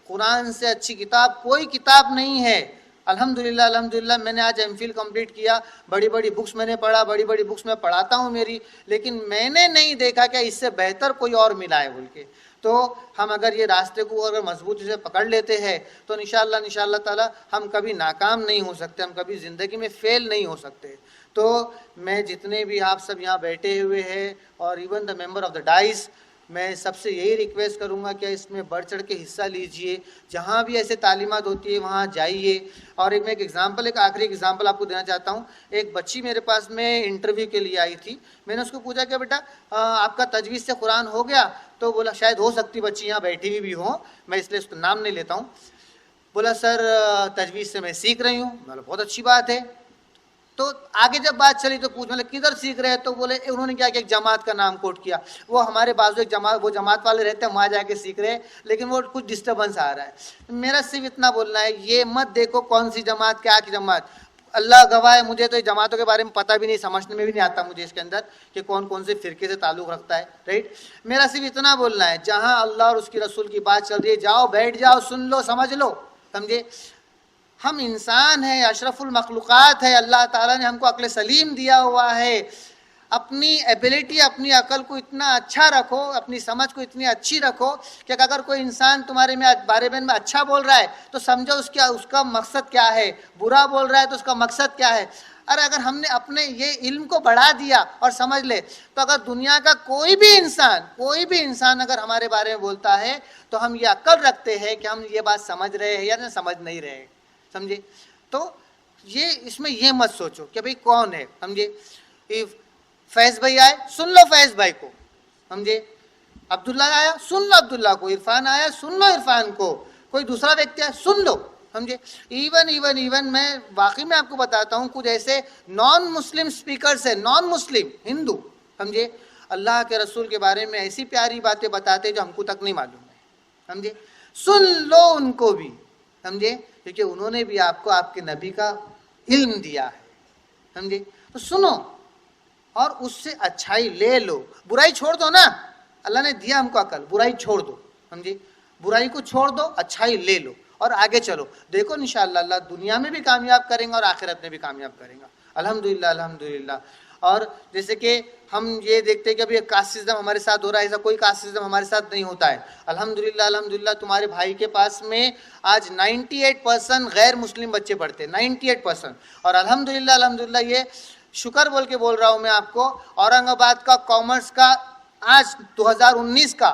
قرآن سے اچھی کتاب کوئی کتاب نہیں ہے. الحمدللہ میں نے آج ایم فل کمپلیٹ کیا. بڑی بڑی بکس میں نے پڑھا بڑی بڑی بکس میں پڑھاتا ہوں میری لیکن میں نے نہیں دیکھا کہ اس سے بہتر کوئی اور ملا ہے بول کے. تو ہم اگر یہ راستے کو اگر مضبوطی سے پکڑ لیتے ہیں تو انشاءاللہ تعالی ہم کبھی ناکام نہیں ہو سکتے. ہم کبھی زندگی میں فیل نہیں ہو سکتے. تو میں جتنے بھی آپ سب یہاں بیٹھے ہوئے ہیں اور even the member of the dais میں سب سے یہی ریکویسٹ کروں گا کہ اس میں بڑھ چڑھ کے حصہ لیجئے. جہاں بھی ایسے تعلیمات ہوتی ہے وہاں جائیے. اور میں ایک آخری ایگزامپل آپ کو دینا چاہتا ہوں. ایک بچی میرے پاس میں انٹرویو کے لیے آئی تھی. میں نے اس کو پوچھا کہ بیٹا آپ کا تجوید سے قرآن ہو گیا. تو بولا شاید ہو سکتی بچی یہاں بیٹھی بھی ہوں میں اس لیے اس کا نام نہیں لیتا ہوں. بولا سر تجوید سے میں سیکھ رہی ہوں. میں بہت اچھی بات ہے. تو آگے جب بات چلی تو پوچھ مطلب کدھر سیکھ رہے ہیں تو بولے انہوں نے کیا کہ ایک جماعت کا نام کوٹ کیا. وہ ہمارے بازو ایک جماعت والے رہتے ہیں وہاں جا کے سیکھ رہے ہیں لیکن وہ کچھ ڈسٹربنس آ رہا ہے. میرا صرف اتنا بولنا ہے یہ مت دیکھو کون سی جماعت کیا کی جماعت. اللہ گواہ ہے مجھے تو جماعتوں کے بارے میں پتہ بھی نہیں سمجھنے میں بھی نہیں آتا مجھے اس کے اندر کہ کون سے فرقے سے تعلق رکھتا ہے رائٹ. میرا صرف اتنا بولنا ہے جہاں اللہ اور اس کی رسول کی بات چل رہی ہے جاؤ بیٹھ جاؤ سن لو سمجھ لو سمجھے. ہم انسان ہیں اشرف المخلوقات ہے. اللہ تعالیٰ نے ہم کو عقل سلیم دیا ہوا ہے. اپنی ایبلٹی اپنی عقل کو اتنا اچھا رکھو اپنی سمجھ کو اتنی اچھی رکھو کہ اگر کوئی انسان تمہارے بارے میں اچھا بول رہا ہے تو سمجھو اس کا مقصد کیا ہے. برا بول رہا ہے تو اس کا مقصد کیا ہے. اگر ہم نے اپنے یہ علم کو بڑھا دیا اور سمجھ لے تو اگر دنیا کا کوئی بھی انسان اگر ہمارے بارے میں بولتا ہے تو ہم یہ عقل رکھتے ہیں کہ ہم یہ بات سمجھ رہے ہیں یا سمجھ نہیں رہے سمجھے. تو یہ اس میں یہ مت سوچو کہ بھئی کون ہے سمجھے. فیض بھائی آئے سن لو فیض بھائی کو سمجھے. عبداللہ آیا سن لو عبداللہ کو. عرفان آیا سن لو عرفان کو. کوئی دوسرا ویکتی آیا سن لو سمجھے. ایون میں واقعی میں آپ کو بتاتا ہوں کچھ ایسے نان مسلم اسپیکرس ہیں نان مسلم ہندو سمجھے اللہ کے رسول کے بارے میں ایسی پیاری باتیں بتاتے جو ہم کو تک نہیں معلوم ہے سمجھے. سن لو ان کو بھی سمجھے کیونکہ انہوں نے بھی آپ کو آپ کے نبی کا علم دیا ہے سمجھے. تو سنو اور اس سے اچھائی لے لو. برائی چھوڑ دو نا. اللہ نے دیا ہم کو عقل. برائی چھوڑ دو سمجھے. برائی کو چھوڑ دو اچھائی لے لو اور آگے چلو. دیکھو انشاءاللہ اللہ دنیا میں بھی کامیاب کریں گا اور آخرت میں بھی کامیاب کریں گا. الحمدللہ. اور جیسے کہ ہم یہ دیکھتے ہیں کہ ابھی کاسٹ سسٹم ہمارے ساتھ ہو رہا ہے ایسا کوئی کاسٹ سسٹم ہمارے ساتھ نہیں ہوتا ہے. الحمدللہ تمہارے بھائی کے پاس میں آج 98% غیر مسلم بچے پڑھتے ہیں 98%. اور الحمدللہ یہ شکر بول کے بول رہا ہوں میں آپ کو. اورنگ آباد کا کامرس کا آج 2019 کا